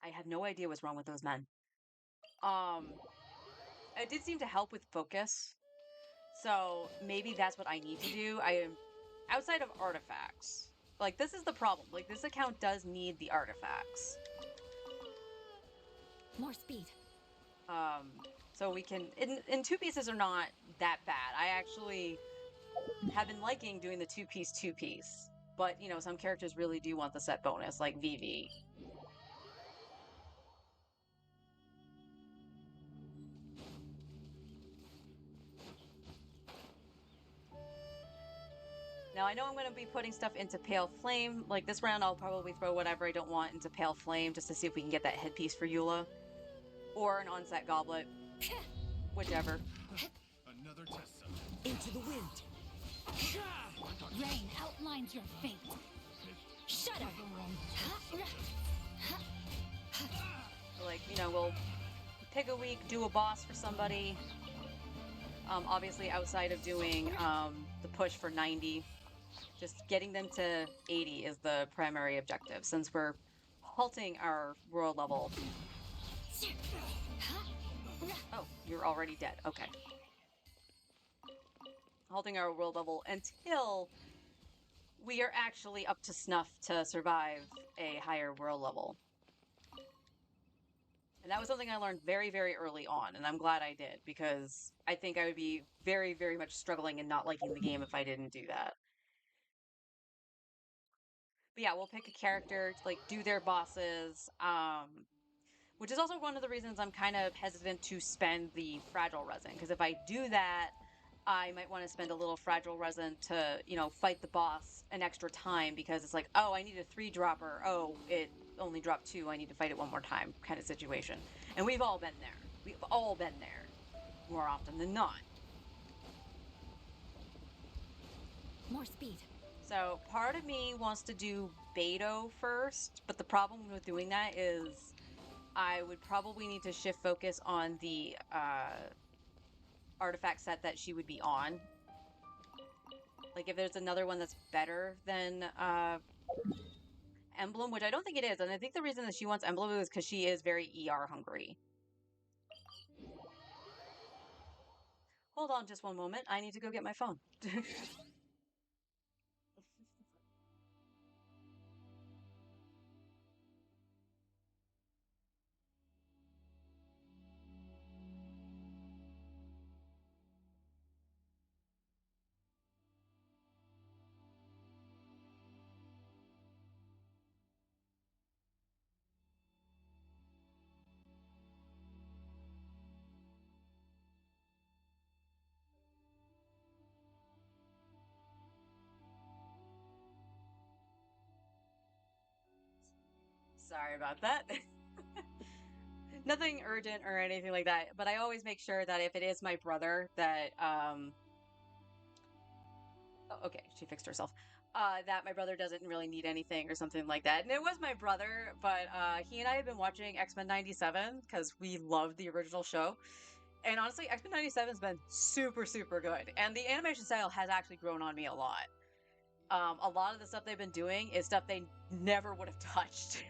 I had no idea what's wrong with those men. Um, it did seem to help with focus. So maybe that's what I need to do. I am outside of artifacts. Like this is the problem. Like this account does need the artifacts. More speed. So we can and 2 pieces are not that bad. I actually have been liking doing the 2 piece. But you know, some characters really do want the set bonus, like Vivi. Now I know I'm going to be putting stuff into Pale Flame. Like this round, I'll probably throw whatever I don't want into Pale Flame just to see if we can get that headpiece for Eula, or an onset goblet, whichever. Another test subject. Into the wind. Rain outlines your fate. Shudder. Like, you know, we'll pick a week, do a boss for somebody. Obviously, outside of doing the push for 90, just getting them to 80 is the primary objective, since we're halting our world level. Oh, you're already dead. Okay. Halting our world level until we are actually up to snuff to survive a higher world level. And that was something I learned very, very early on, and I'm glad I did, because I think I would be very, very much struggling and not liking the game if I didn't do that. But yeah, we'll pick a character, like, do their bosses, which is also one of the reasons I'm kind of hesitant to spend the fragile resin, because if I do that, I might want to spend a little fragile resin to, you know, fight the boss an extra time, because it's like, oh, I need a 3-dropper. Oh, it only dropped 2. I need to fight it one more time kind of situation. And we've all been there. We've all been there more often than not. More speed. So part of me wants to do Beto first, but the problem with doing that is I would probably need to shift focus on the artifact set that she would be on. Like if there's another one that's better than Emblem, which I don't think it is, and I think the reason that she wants Emblem is because she is very ER hungry. Hold on just one moment. I need to go get my phone. Sorry about that. Nothing urgent or anything like that, but I always make sure that if it is my brother that oh, okay, she fixed herself. That my brother doesn't really need anything or something like that. And it was my brother, but he and I have been watching X-Men 97 because we loved the original show. And honestly, X-Men 97 has been super, super good. And the animation style has actually grown on me a lot. A lot of the stuff they've been doing is stuff they never would have touched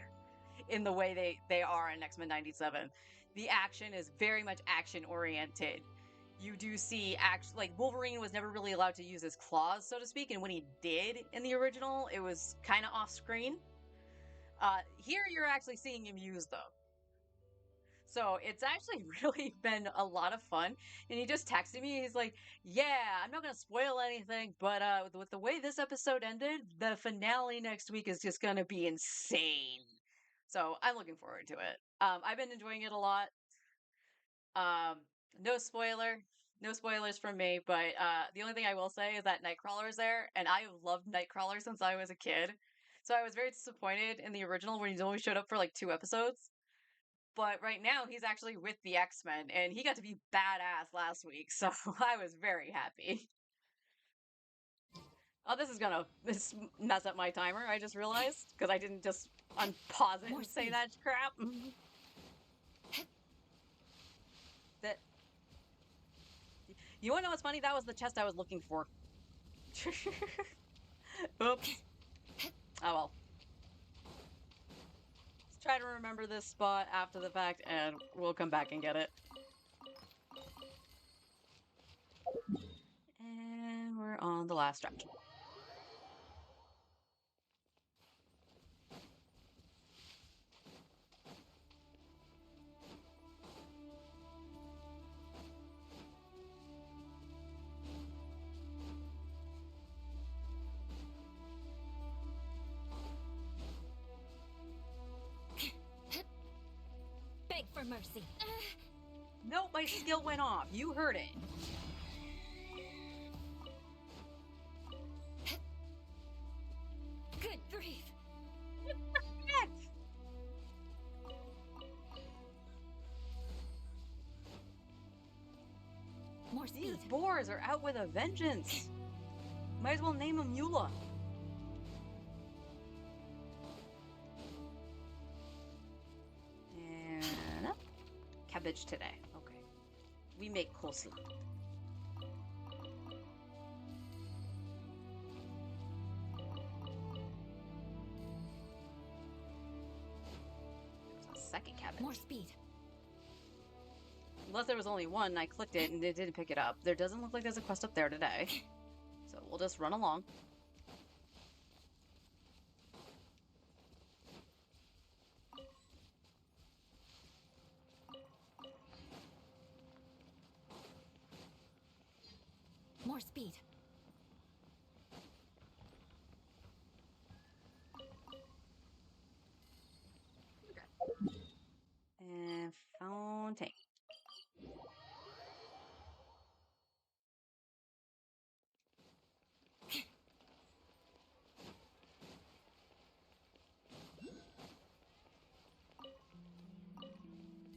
in the way they are in X-Men 97. The action is very much action oriented. You do see like Wolverine was never really allowed to use his claws, so to speak, and when he did in the original, it was kind of off screen. Here you're actually seeing him use them. So it's actually really been a lot of fun. And he just texted me. He's like, "Yeah, I'm not gonna spoil anything, but with the way this episode ended, the finale next week is just gonna be insane." So I'm looking forward to it. I've been enjoying it a lot. Um, no spoiler. No spoilers from me, but the only thing I will say is that Nightcrawler is there, and I have loved Nightcrawler since I was a kid. So I was very disappointed in the original when he's only showed up for like 2 episodes. But right now he's actually with the X-Men, and he got to be badass last week, so I was very happy. Oh, this is gonna mess up my timer, I just realized, because I didn't just unpause it More and say speed. that crap. That You wanna know what's funny? That was the chest I was looking for. Oops. Oh well. Let's try to remember this spot after the fact, and we'll come back and get it. And we're on the last stretch. Beg for mercy. Nope, my skill went off. You heard it. Good grief. Heck! More speed. These boars are out with a vengeance. Might as well name them Eula. And cabbage today. Okay. We make coleslaw. There's a second cabbage. More speed. Unless there was only one and I clicked it and it didn't pick it up. There doesn't look like there's a quest up there today. So we'll just run along. More speed. And Fontaine.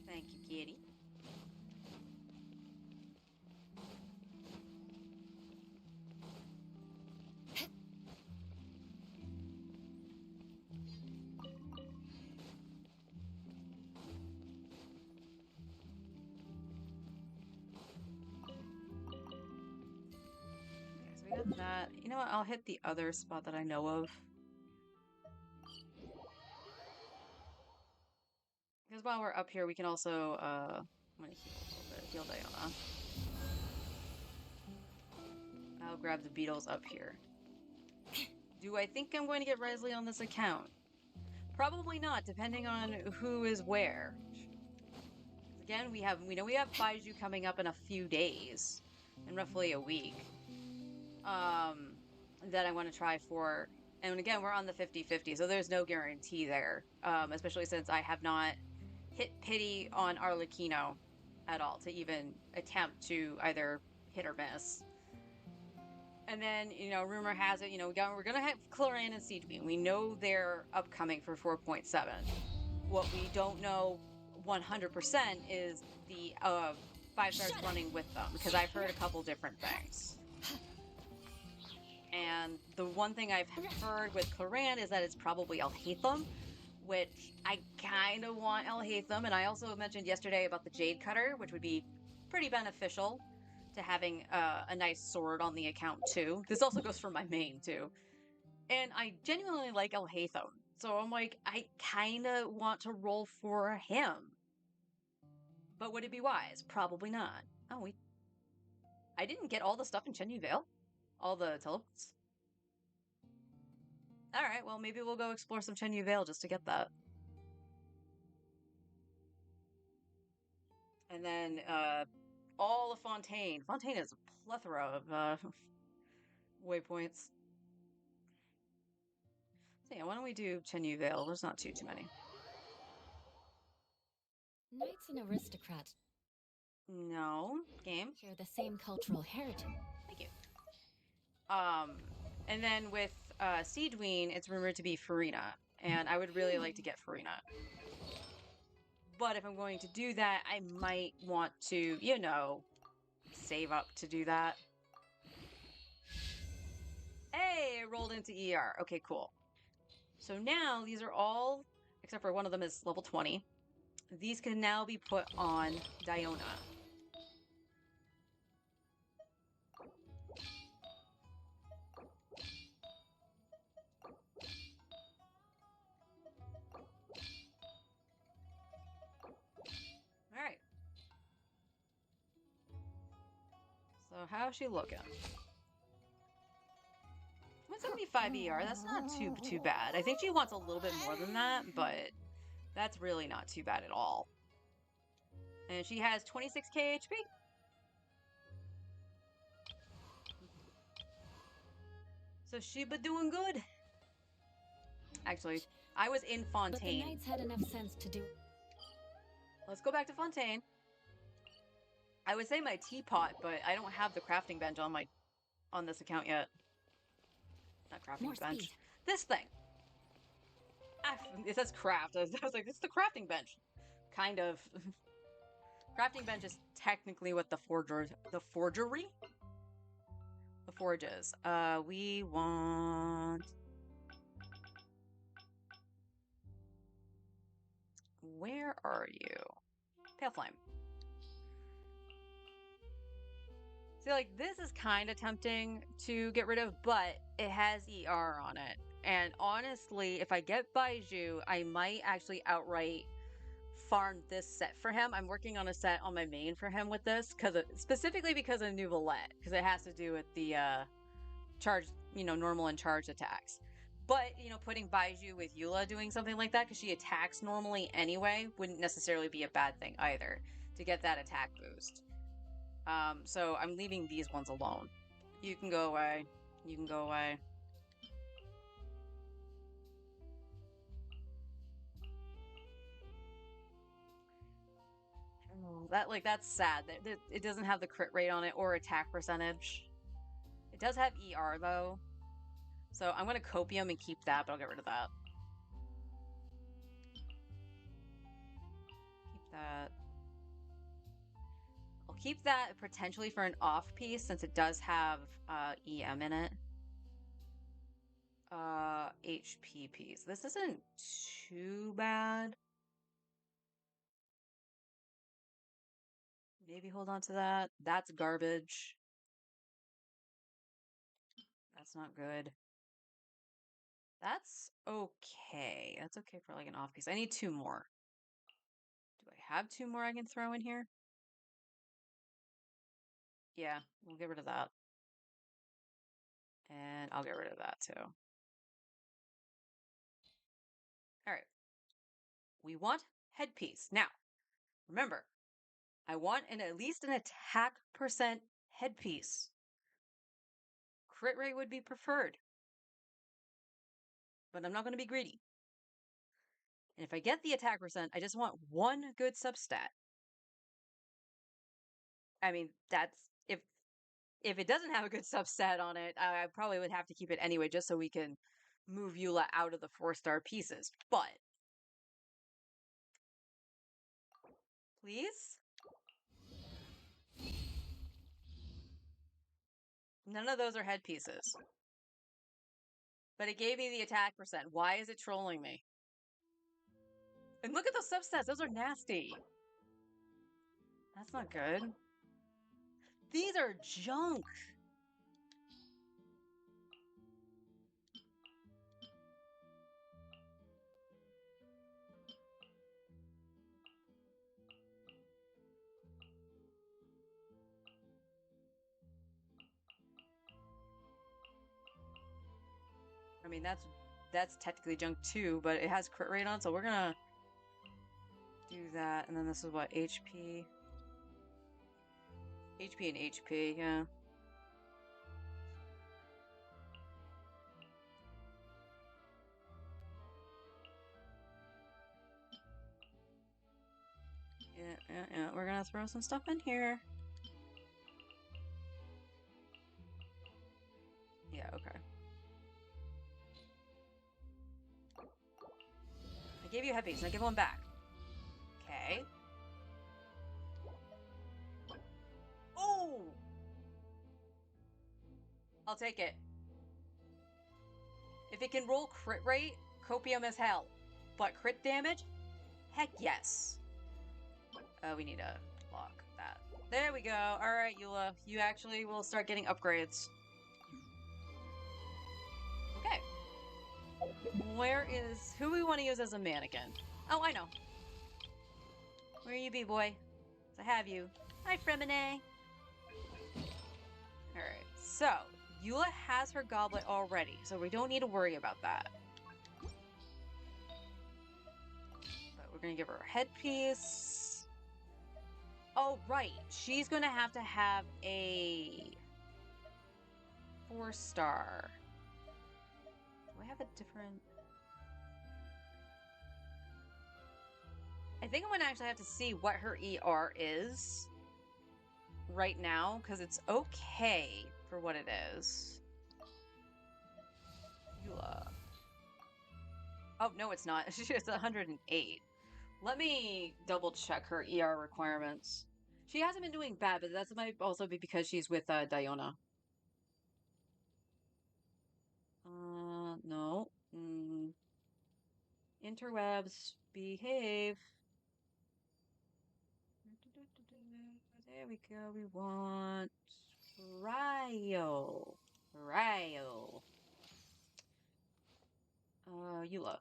Thank you, kitty. Okay, so we got that. You know what? I'll hit the other spot that I know of. Because while we're up here, we can also, I'm gonna heal a little bit. Heal Diana. I'll grab the beetles up here. Do I think I'm going to get Risley on this account? Probably not, depending on who is where. Again, we know we have Baiju coming up in a few days, in roughly a week. That I want to try for. And again, we're on the 50-50, so there's no guarantee there. Especially since I have not hit pity on Arlecchino at all to even attempt to either hit or miss. And then, rumor has it, we're going to have Cloran and Siege Beam. We know they're upcoming for 4.7. What we don't know 100% is the 5-stars running with them, because I've heard a couple different things. And the one thing I've heard with Cloran is that it's probably Alhaitham, which I kind of want Alhaitham. And I also mentioned yesterday about the Jade Cutter, which would be pretty beneficial to having a nice sword on the account too. This also goes for my main too. And I genuinely like Alhaitham. So I'm like, I kind of want to roll for him. But would it be wise? Probably not. Oh, I didn't get all the stuff in Chenyu Vale? All the teleports? Alright, well, maybe we'll go explore some Chenyu Vale just to get that. And then, all of Fontaine. Fontaine is a plethora of, waypoints. So yeah, why don't we do Chenyu Vale? There's not too many. Knight's an aristocrat. No. Game. Share the same cultural heritage. Thank you. And then with Seedween, it's rumored to be Farina, and I would really like to get Farina. But if I'm going to do that, I might want to, save up to do that. Hey, I rolled into ER. Okay, cool. So now these are all, except for one of them is level 20. These can now be put on Diona. All right. So how's she looking? 175 ER. That's not too bad. I think she wants a little bit more than that, but that's really not too bad at all. And she has 26k HP. So she been doing good. Actually, I was in But the Fontaine. knights had enough sense to do. Let's go back to Fontaine. I would say my teapot, but I don't have the crafting bench on this account yet. Not crafting More bench. speed. This thing. It says craft. I was like, it's the crafting bench. Kind of. Crafting bench is technically what the forgery? The forge is. We want. Where are you? Pale Flame. See, like, this is kind of tempting to get rid of, but it has ER on it. And honestly, if I get Baiju, I might actually outright farm this set for him. I'm working on a set on my main for him with this, specifically because of Nouvelette, because it has to do with the charge, normal and charged attacks. But, putting Baiju with Eula doing something like that, because she attacks normally anyway, wouldn't necessarily be a bad thing either, to get that attack boost. So I'm leaving these ones alone. You can go away. You can go away. That's sad. It doesn't have the crit rate on it or attack percentage. It does have ER though. So I'm gonna copium and keep that, but I'll get rid of that. Keep that. I'll keep that potentially for an off piece since it does have EM in it. HP piece. This isn't too bad. Maybe hold on to that. That's garbage. That's not good. That's okay. That's okay for like an off piece. I need 2 more. Do I have 2 more I can throw in here? Yeah, we'll get rid of that. And I'll get rid of that too. All right. We want headpiece. Now, remember, I want at least an attack percent headpiece. Crit rate would be preferred. But I'm not going to be greedy. And if I get the attack percent, I just want 1 good substat. I mean, that's if it doesn't have a good substat on it, I probably would have to keep it anyway, just so we can move Eula out of the 4-star pieces. But please, none of those are head pieces. But it gave me the attack percent. Why is it trolling me? And look at those substats. Those are nasty. That's not good. These are junk. I mean, that's technically junk too, but it has crit rate on, so we're gonna do that. And then this is what, HP? HP and HP, yeah. Yeah, Yeah, we're gonna throw some stuff in here. Yeah, okay. I gave you heavies, now give one back. Okay. Oh! I'll take it. If it can roll crit rate, copium as hell. But crit damage? Heck yes. We need to lock that. There we go. Alright, Eula. You actually will start getting upgrades. Okay. Who we want to use as a mannequin? Oh, I know. Where you be, boy? I have you. Hi, Fremine. Alright, so Eula has her goblet already, so we don't need to worry about that. But we're gonna give her a headpiece. Oh, right. She's gonna have a 4-star. Do I have a different... I think I'm gonna actually have to see what her ER is right now, because it's okay for what it is. Eula. Oh, no, it's not. It's 108. Let me double check her ER requirements. She hasn't been doing bad, but that might also be because she's with Diona. No. Interwebs, behave. There we go. We want Ryo. Ryo. Eula.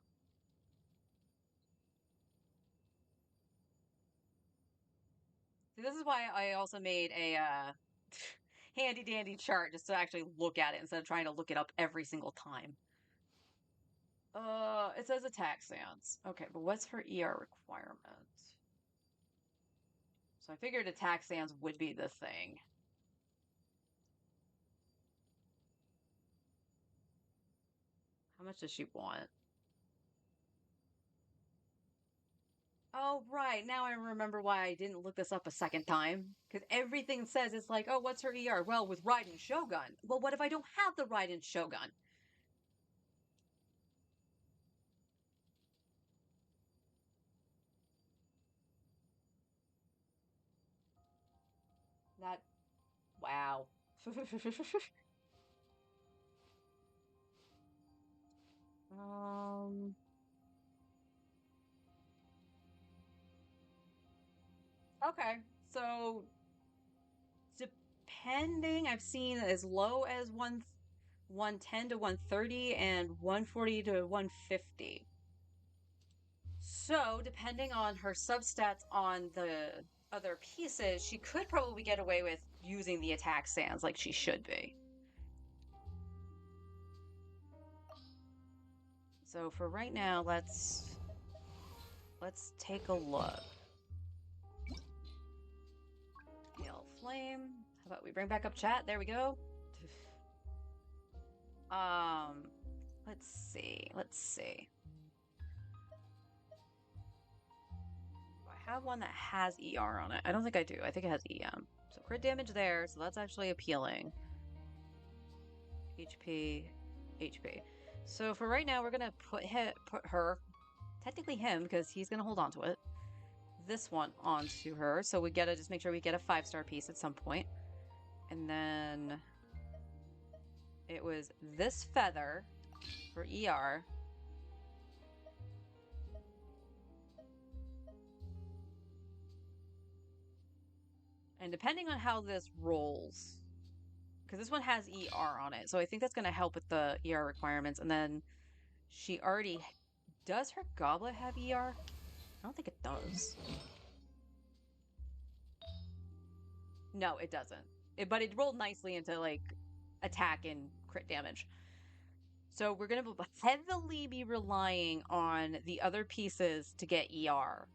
See, this is why I also made a handy dandy chart just to actually look at it instead of trying to look it up every single time. It says attack stance. Okay, but what's her ER requirement? So I figured attack stance would be the thing. How much does she want? Oh, right. Now I remember why I didn't look this up a second time. Because everything says it's like, oh, what's her ER? Well, with Raiden Shogun. Well, what if I don't have the Raiden Shogun? That, wow. um, okay. So, depending, I've seen as low as 110 to 130 and 140 to 150. So, depending on her substats on the other pieces, she could probably get away with using the attack sands like she should be. So for right now, let's take a look. Yellow flame. How about we bring back up chat? There we go. Um, let's see. Let's see. Do I have one that has ER on it? I don't think I do. I think it has EM. So crit damage there, so that's actually appealing. HP, HP. So for right now, we're gonna put her, technically him, because he's gonna hold on to it. This one onto her, so we gotta just make sure we get a 5-star piece at some point. And then it was this feather for ER. And depending on how this rolls, because this one has ER on it, so I think that's going to help with the ER requirements. And then she already does her goblet have ER? I don't think it does. No, it doesn't. But it rolled nicely into like attack and crit damage. So we're going to heavily be relying on the other pieces to get ER.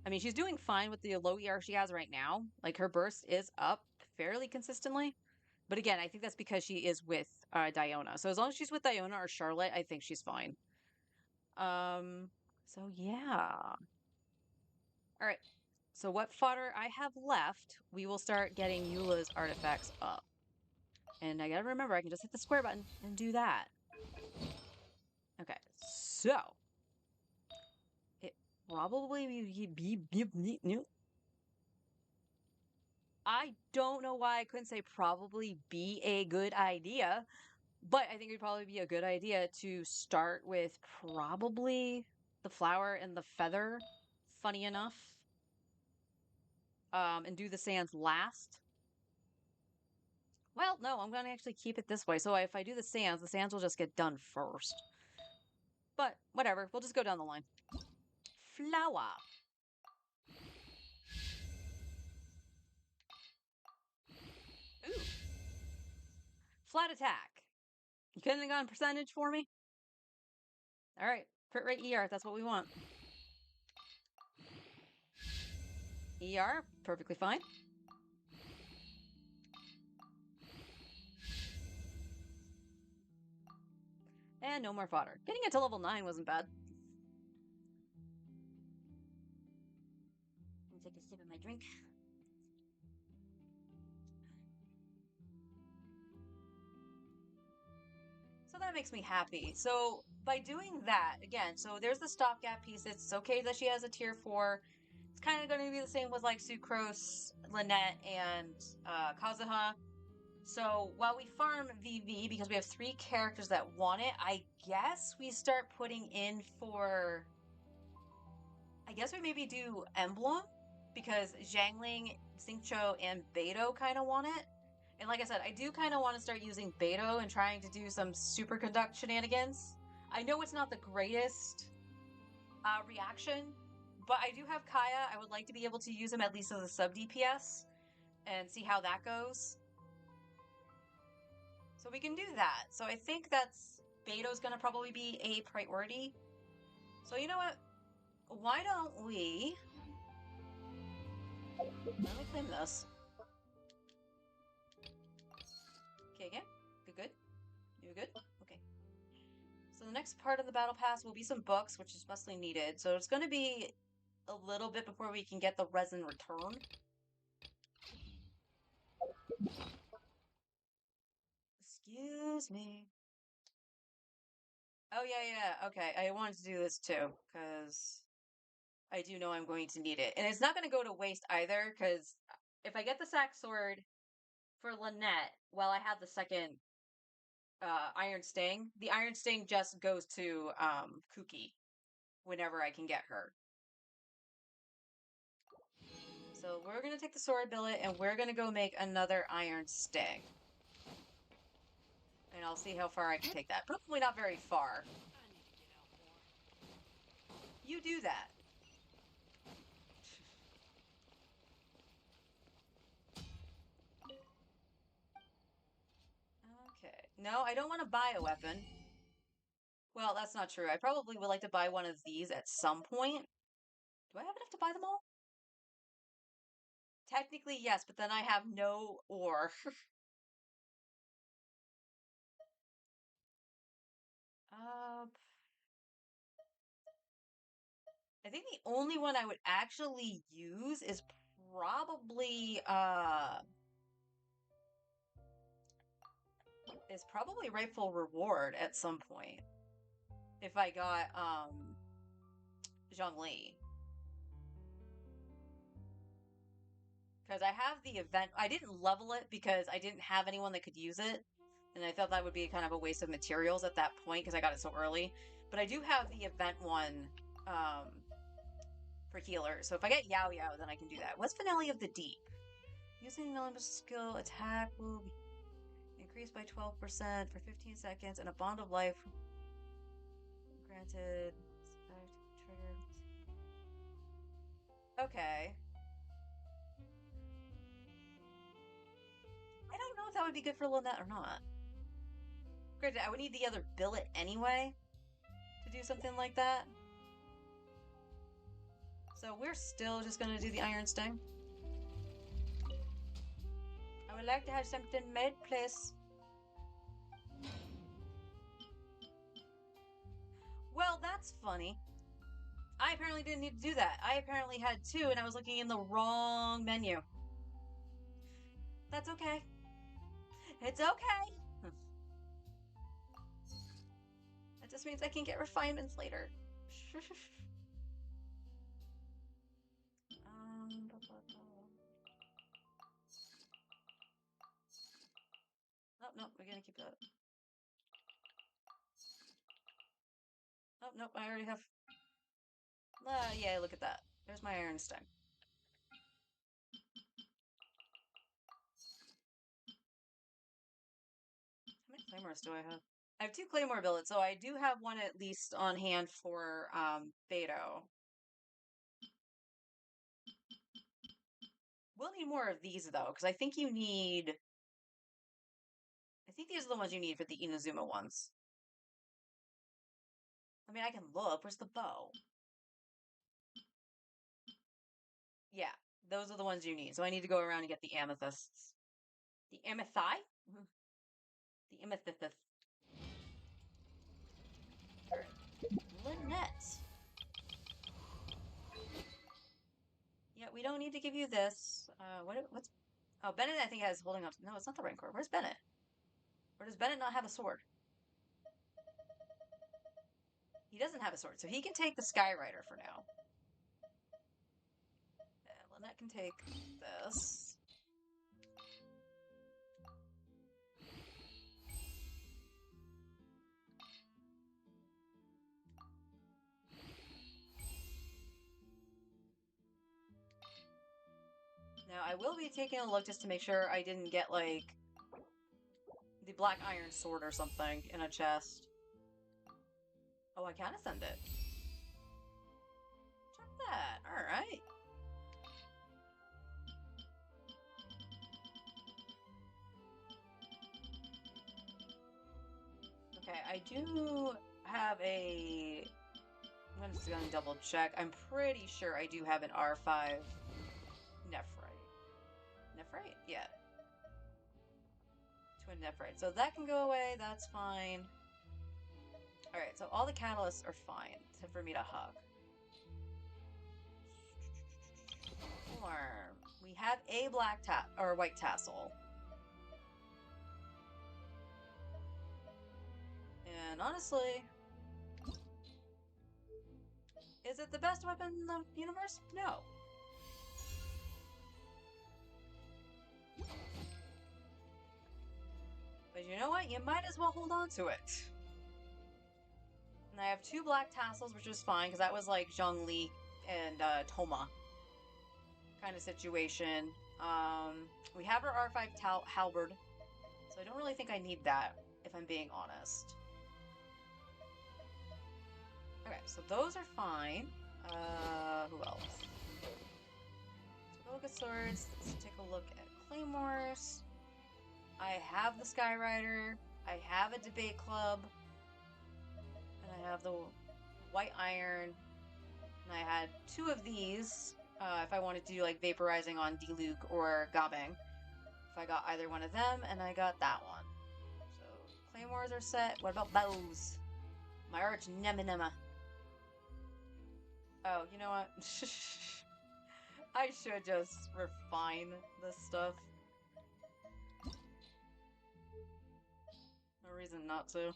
I mean, she's doing fine with the low ER she has right now. Like her burst is up fairly consistently. But again, I think that's because she is with Diona. So as long as she's with Diona or Charlotte, I think she's fine. So yeah. All right. So what fodder I have left, we will start getting Eula's artifacts up. And I gotta remember, I can just hit the square button and do that. Okay, so it probably I don't know why I couldn't say probably be a good idea, but I think it'd probably be a good idea to start with probably the flower and the feather, funny enough, and do the sands last. Well, no, I'm going to actually keep it this way. So if I do the sands will just get done first. But whatever, we'll just go down the line. Flower. Ooh. Flat attack. You couldn't have gone percentage for me? All right, crit rate ER, that's what we want. ER, perfectly fine. And no more fodder. Getting it to level 9 wasn't bad. Let me take a sip of my drink. So that makes me happy. So by doing that, again, so there's the stopgap piece. It's okay that she has a tier 4. It's kind of going to be the same with like Sucrose, Lynette, and Kazuha. So while we farm VV, because we have 3 characters that want it, I guess we start putting in for... I guess we maybe do Emblem, because Zhangling, Xingqiu, and Beidou kind of want it. And like I said, I do kind of want to start using Beidou and trying to do some superconduct shenanigans. I know it's not the greatest reaction, but I do have Kaya. I would like to be able to use him at least as a sub DPS and see how that goes. So we can do that. So I think that's Beidou's gonna probably be a priority. So you know what? Why don't we... Let me claim this. Okay, again. Good. You good? Okay. So the next part of the battle pass will be some books, which is mostly needed. So it's going to be a little bit before we can get the resin return. Excuse me. Oh, yeah. Okay, I wanted to do this too, because I do know I'm going to need it. And it's not going to go to waste either, because if I get the sack sword for Lynette while I have the second Iron Sting, the Iron Sting just goes to Kuki whenever I can get her. So we're going to take the sword billet and we're going to go make another Iron Sting. And I'll see how far I can take that. Probably not very far. You do that. Okay. No, I don't want to buy a weapon. Well, that's not true. I probably would like to buy one of these at some point. Do I have enough to buy them all? Technically, yes, but then I have no ore. uh, I think the only one I would actually use is probably Rightful Reward at some point. If I got Zhongli. Because I have the event. I didn't level it because I didn't have anyone that could use it. And I thought that would be kind of a waste of materials at that point because I got it so early. But I do have the event one for healer. So if I get Yao Yao, then I can do that. What's Finale of the Deep? Using an skill attack will be increased by 12% for 15 seconds and a bond of life granted. Trigger. Okay. I don't know if that would be good for Lynette or not. Granted, I would need the other billet anyway to do something like that. So we're still just gonna do the Iron Sting. I would like to have something made, please. Well, that's funny. I apparently didn't need to do that. I apparently had 2 and I was looking in the wrong menu. That's okay. It's okay. That just means I can get refinements later. Oh, no, we're gonna keep that. Oh, nope, I already have. Yeah, look at that. There's my iron stem. How many claymores do I have? I have 2 claymore billets, so I do have one at least on hand for Beto. We'll need more of these though, because I think you need. I think these are the ones you need for the Inazuma ones. I mean, I can look. Where's the bow? Yeah, those are the ones you need. So I need to go around and get the amethysts. The amethyst? The amethyst. Alright. Lynette. Yeah, we don't need to give you this. What's... Oh, Bennett, I think, has holding on to... No, it's not the Rancor. Where's Bennett? Or does Bennett not have a sword? He doesn't have a sword, so he can take the Skyrider for now. Lynette can take this. Now, I will be taking a look just to make sure I didn't get, like, the black iron sword or something in a chest. Oh, I can ascend it. Check that. Alright. Okay, I do have a... I'm just gonna double check. I'm pretty sure I do have an R5 Nephrite. Nephrite? Yeah. Twin Nephrite. So that can go away. That's fine. Alright, so all the catalysts are fine, except for me to hug. Form. We have a black or white tassel. And honestly, is it the best weapon in the universe? No. But you know what? You might as well hold on to it. And I have 2 black tassels, which is fine, because that was like Zhongli and Toma kind of situation. We have our R5 halberd, so I don't really think I need that, if I'm being honest. Okay, so those are fine. Who else? So look at swords. Let's take a look at claymores. I have the Skyrider. I have a debate club. And I have the white iron. And I had 2 of these if I wanted to do like vaporizing on Diluc or Gabang. If I got either one of them, and I got that one. So claymores are set. What about bows? My arch Nemanema. Oh, you know what? I should just refine this stuff. No reason not to.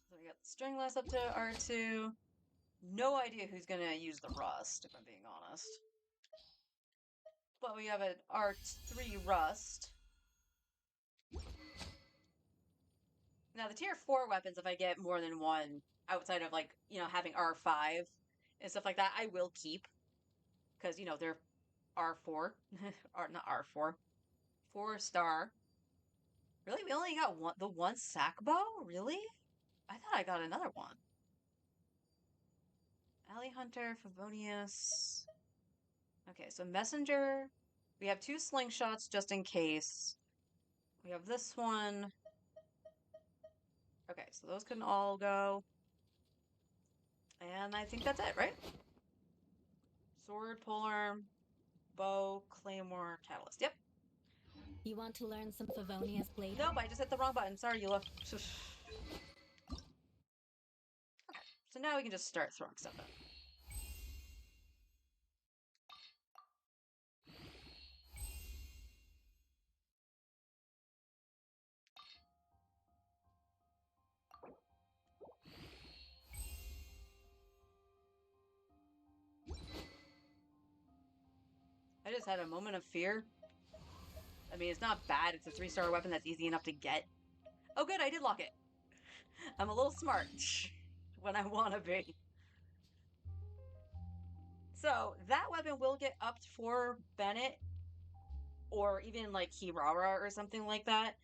So we got the stringless up to R2. No idea who's gonna use the rust, if I'm being honest. But we have an R3 rust. Now the tier 4 weapons, if I get more than one outside of like, you know, having R5 and stuff like that, I will keep. Because, you know, they're R4. Or not R4. 4-star. Really? We only got the one sack bow? Really? I thought I got another one. Alley Hunter, Favonius. Okay, so Messenger. We have 2 slingshots just in case. We have this one. Okay, so those can all go. And I think that's it, right? Sword, polearm, bow, claymore, catalyst. Yep. You want to learn some Favonius blade? Nope, I just hit the wrong button. Sorry, Eula. So So now we can just start throwing stuff in. I just had a moment of fear. I mean, it's not bad. It's a 3-star weapon that's easy enough to get. Oh, good, I did lock it. I'm a little smart when I want to be. So that weapon will get upped for Bennett or even like Kirara or something like that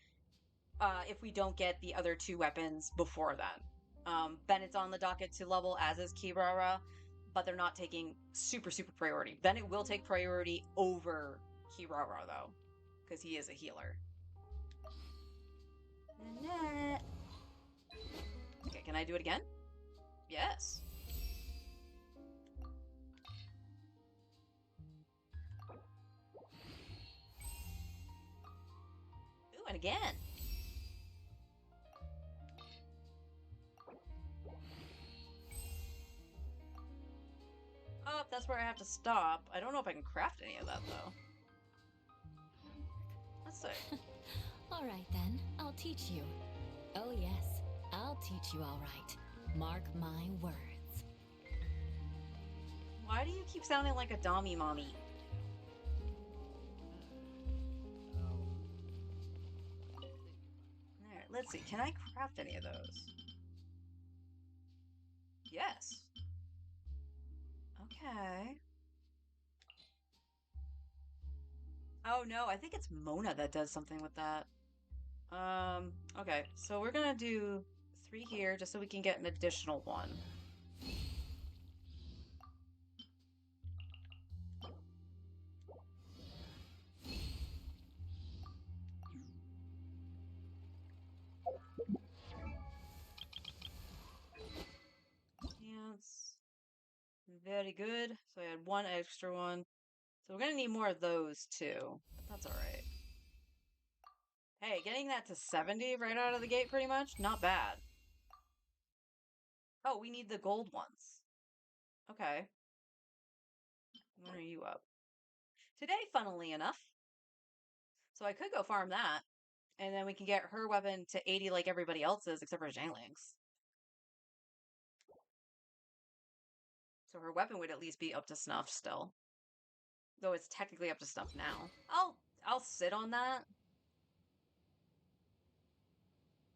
if we don't get the other 2 weapons before then. Bennett's on the docket to level, as is Kirara, but they're not taking super priority. Bennett will take priority over Kirara though, because he is a healer. Nanette. Okay, can I do it again? Yes. Ooh, and again. Oh, that's where I have to stop. I don't know if I can craft any of that, though. Let's see. All right, then. I'll teach you. Oh, yes. I'll teach you all right. Mark my words. Why do you keep sounding like a Dommy mommy? Alright, let's see. Can I craft any of those? Yes. Okay. Oh no, I think it's Mona that does something with that. Okay, so we're gonna do 3 here just so we can get an additional 1. Pants. Very good. So I had 1 extra one. So we're gonna need more of those too. But that's alright. Hey, getting that to 70 right out of the gate pretty much? Not bad. Oh, we need the gold ones. Okay. When are you up? Today, funnily enough. So I could go farm that. And then we can get her weapon to 80 like everybody else's, except for Zhangling's. So her weapon would at least be up to snuff still. Though it's technically up to snuff now. I'll sit on that.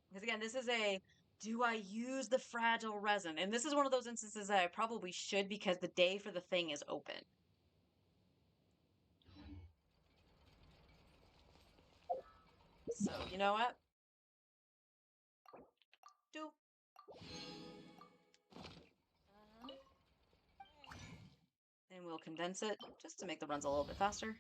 Because again, this is a do I use the fragile resin? And this is one of those instances that I probably should because the day for the thing is open. So, you know what? Do. And we'll condense it just to make the runs a little bit faster.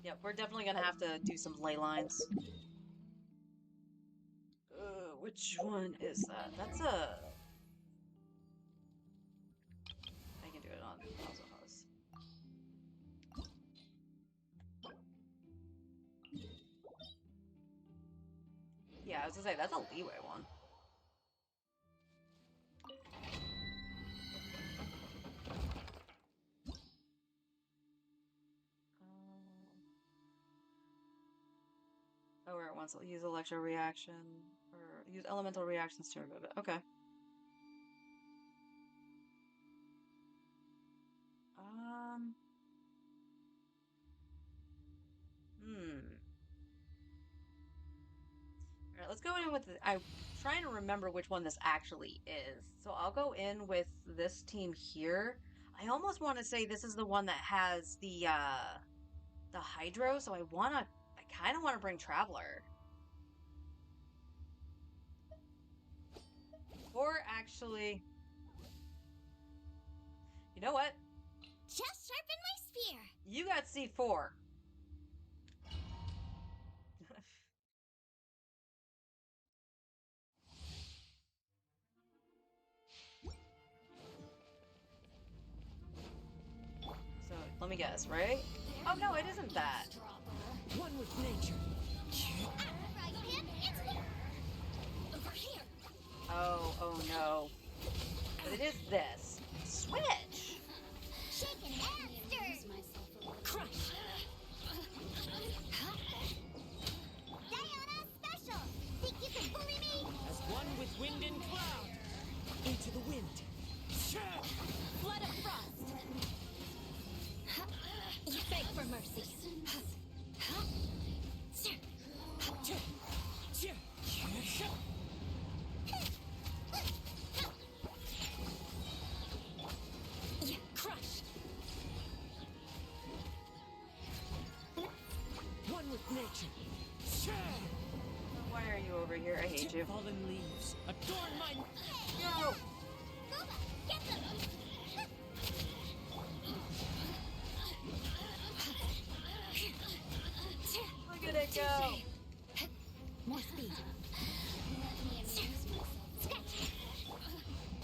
Yep, we're definitely gonna have to do some ley lines. Which one is that? That's a... I can do it on Hose. Yeah, I was gonna say, that's a leeway one. Oh, where it wants to use electro reaction, or use elemental reactions to remove it. Okay. All right, let's go in with I'm trying to remember which one this actually is. So I'll go in with this team here. I almost want to say this is the one that has the hydro, so I kind of want to bring Traveler. Or actually, you know what? Just sharpen my spear. You got C4. So let me guess, right? Oh no, it isn't that. One with nature. it is this. Switch! Shaken and stirred. Myself a little. Crush. Diana special. Think you can bully me? As one with wind and cloud. Into the wind. Flood of frost. You beg for mercy. Yeah, crush. One with nature. Why are you over here? I hate you. Fallen leaves. Adorn my... No! Gooba, get them. Look at it go! More speed. Let me amuse myself. Sketch.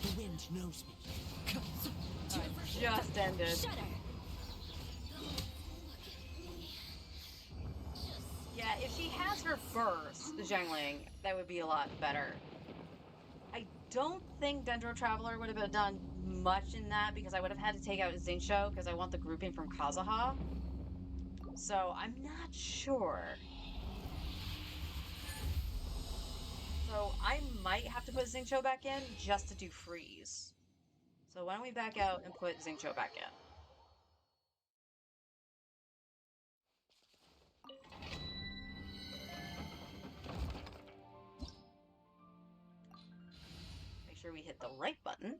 The wind knows me. Just ended. Shudder. Yeah, if she has her burst, the Zhangling, that would be a lot better. I don't think Dendro Traveler would have done much in that because I would have had to take out Xingqiu because I want the grouping from Kazuha. So I'm not sure. So I might have to put Xingqiu back in just to do freeze. So why don't we back out and put Xingqiu back in? Make sure we hit the right button.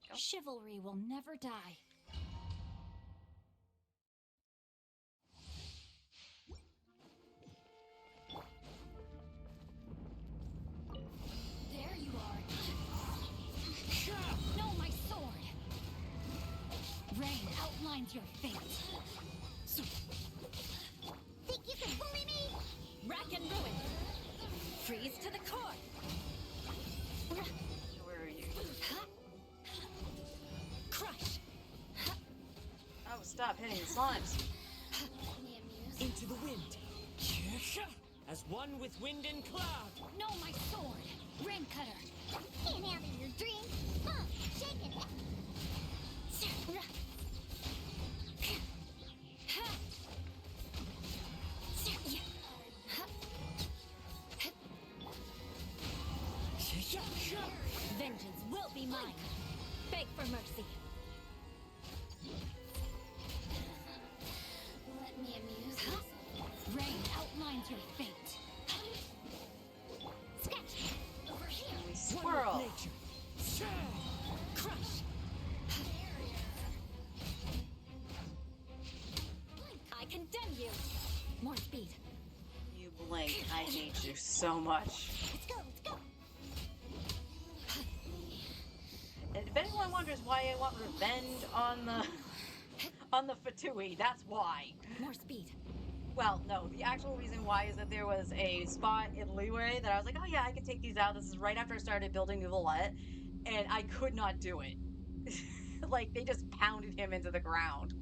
Go. Chivalry will never die. There you are. No, my sword. Rain outlines your fate. Think you can bully me? Rack and ruin. Freeze to the core. Where are you? Crush. Oh, stop hitting the slimes. Let me amuse Into the wind. As one with wind and cloud. No, my sword. Rain cutter. Can't have in your dream. Shake it. Vengeance will be mine. Beg for mercy. Let me amuse myself. Rain outlines your fate. Sketch. Over here. We One swirl. with nature. Crush. I condemn you. More speed. You blink. I hate you so much. Let's go, let's go. And if anyone wonders why I want revenge on the Fatui, that's why. More speed. Well, no, the actual reason why is that there was a spot in Leeway that I was like, oh yeah, I can take these out. This is right after I started building New Valette, and I could not do it. Like, they just pounded him into the ground.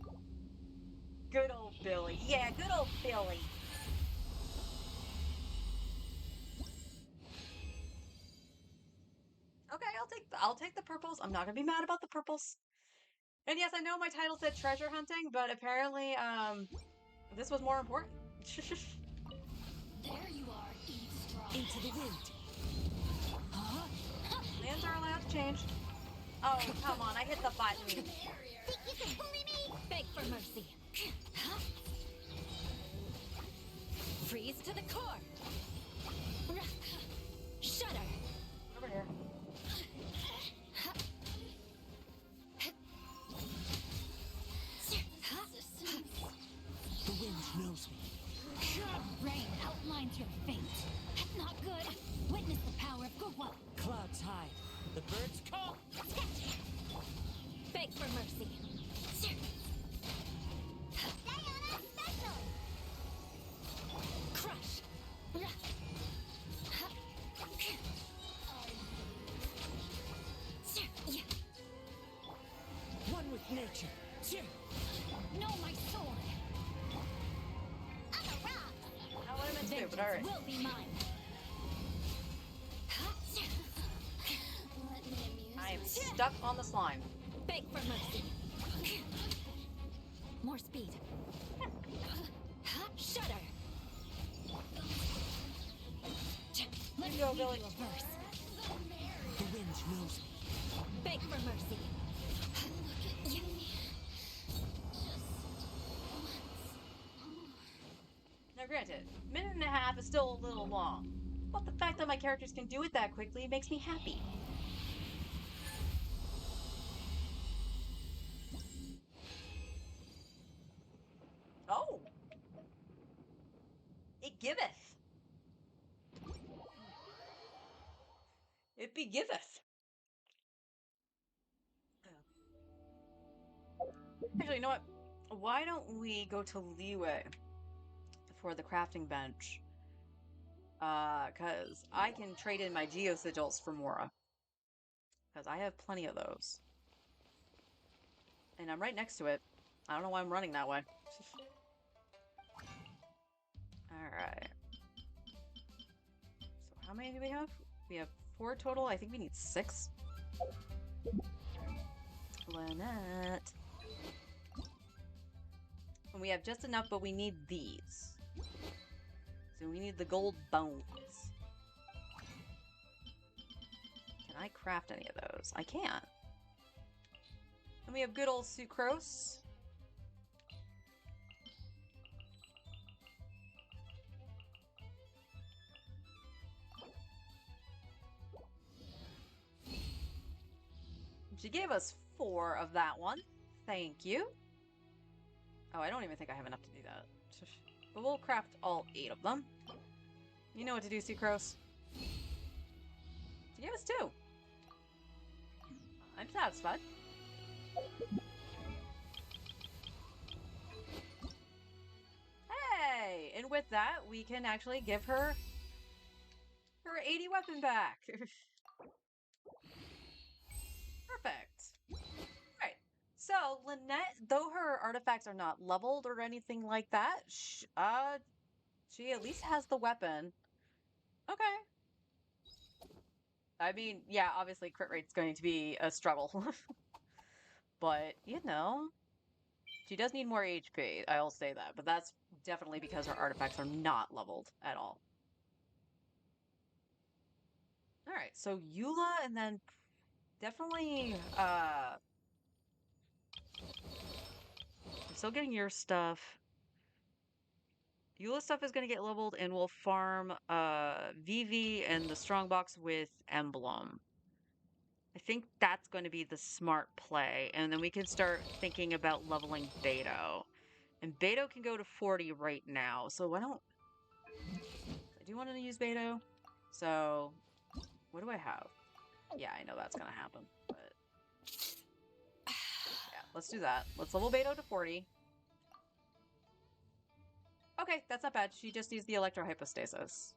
Good old Billy. Yeah, good old Billy. Okay, I'll take the purples. I'm not gonna be mad about the purples. And yes, I know my title said treasure hunting, but apparently, this was more important. There you are, eavesdrop. Into the wind. Lands are allowed to change. Oh, come on, I hit the button. Think you can bully me? Beg for mercy. Freeze to the core. Shudder. Over here. The wind knows me. Rain outlines your fate. Not good. Witness the power of Gugwa. Clouds hide. The birds call. Sketch. Beg for mercy. Diana special. Crush. One with nature. No, my sword. I'm a rock. Not what I meant to do, Vengeance but alright. will be mine. Let me amuse I am myself. stuck on the slime. Beg for mercy. More speed. Shudder. Let go, me Billy. read you a verse. The wind knows me. Beg for mercy. Now granted, minute and a half is still a little long, but the fact that my characters can do it that quickly makes me happy. Oh! It giveth. It be giveth. Actually, you know what? Why don't we go to Leeway for the crafting bench? Cause I can trade in my Geo Sigils for Mora. Cause I have plenty of those. And I'm right next to it. I don't know why I'm running that way. Alright. So how many do we have? We have 4 total. I think we need 6. Lynette. And we have just enough, but we need these. So we need the gold bones. Can I craft any of those? I can't. And we have good old sucrose. She gave us 4 of that one. Thank you. Oh, I don't even think I have enough to do that. But we'll craft all 8 of them. You know what to do, sucrose. She gave us 2. I'm satisfied. Hey! And with that, we can actually give her 80 weapon back. Perfect. Alright. So, Lynette, though her artifacts are not leveled or anything like that, she at least has the weapon. Okay. I mean, yeah, obviously crit rate's going to be a struggle. But, you know, she does need more HP, I'll say that. But that's definitely because her artifacts are not leveled at all. Alright, so Eula, and then definitely, I'm still getting your stuff. Eula's stuff is going to get leveled, and we'll farm Vivi and the strongbox with Emblem. I think that's going to be the smart play, and then we can start thinking about leveling Beto. And Beto can go to 40 right now, so why don't... I do want to use Beto, so what do I have? Yeah, I know that's going to happen, but... Yeah, let's do that. Let's level Beto to 40. Okay, that's not bad. She just needs the electrohypostasis.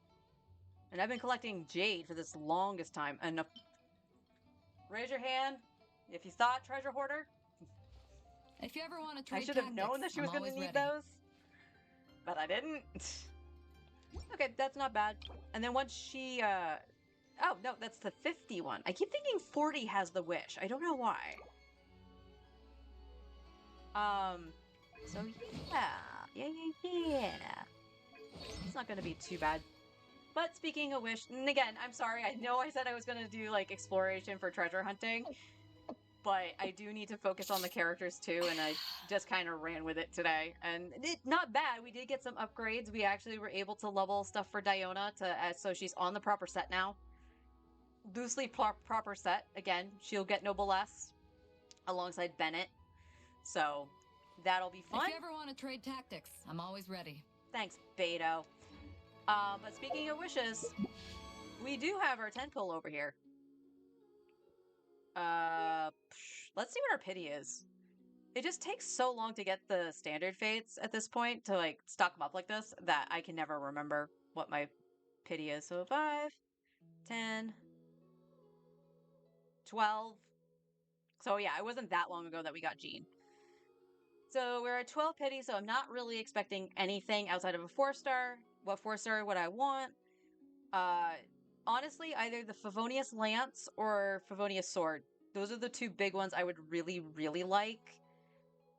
And I've been collecting jade for this longest time. And raise your hand if you thought treasure hoarder. If you ever want to I trade should have known that she was going to need those. But I didn't. Okay, that's not bad. And then once she, oh, no, that's the 50 one. I keep thinking 40 has the wish. I don't know why. So yeah. It's not going to be too bad. But speaking of which, and again, I'm sorry, I know I said I was going to do, like, exploration for treasure hunting, but I do need to focus on the characters, too, and I just kind of ran with it today. And not bad, we did get some upgrades. We actually were able to level stuff for Diona, so she's on the proper set now. Loosely proper set. Again, she'll get Noblesse alongside Bennett. So, that'll be fun. If you ever want to trade tactics, I'm always ready. Thanks, Beto. But speaking of wishes, we do have our 10 pill over here. Let's see what our pity is. It just takes so long to get the standard fates at this point to, like, stock them up like this that I can never remember what my pity is. So 5, 10, 12. So yeah, it wasn't that long ago that we got Jean. So we're at 12 pity, so I'm not really expecting anything outside of a 4-star. What 4-star would I want? Honestly, either the Favonius Lance or Favonius Sword. Those are the two big ones I would really, really like.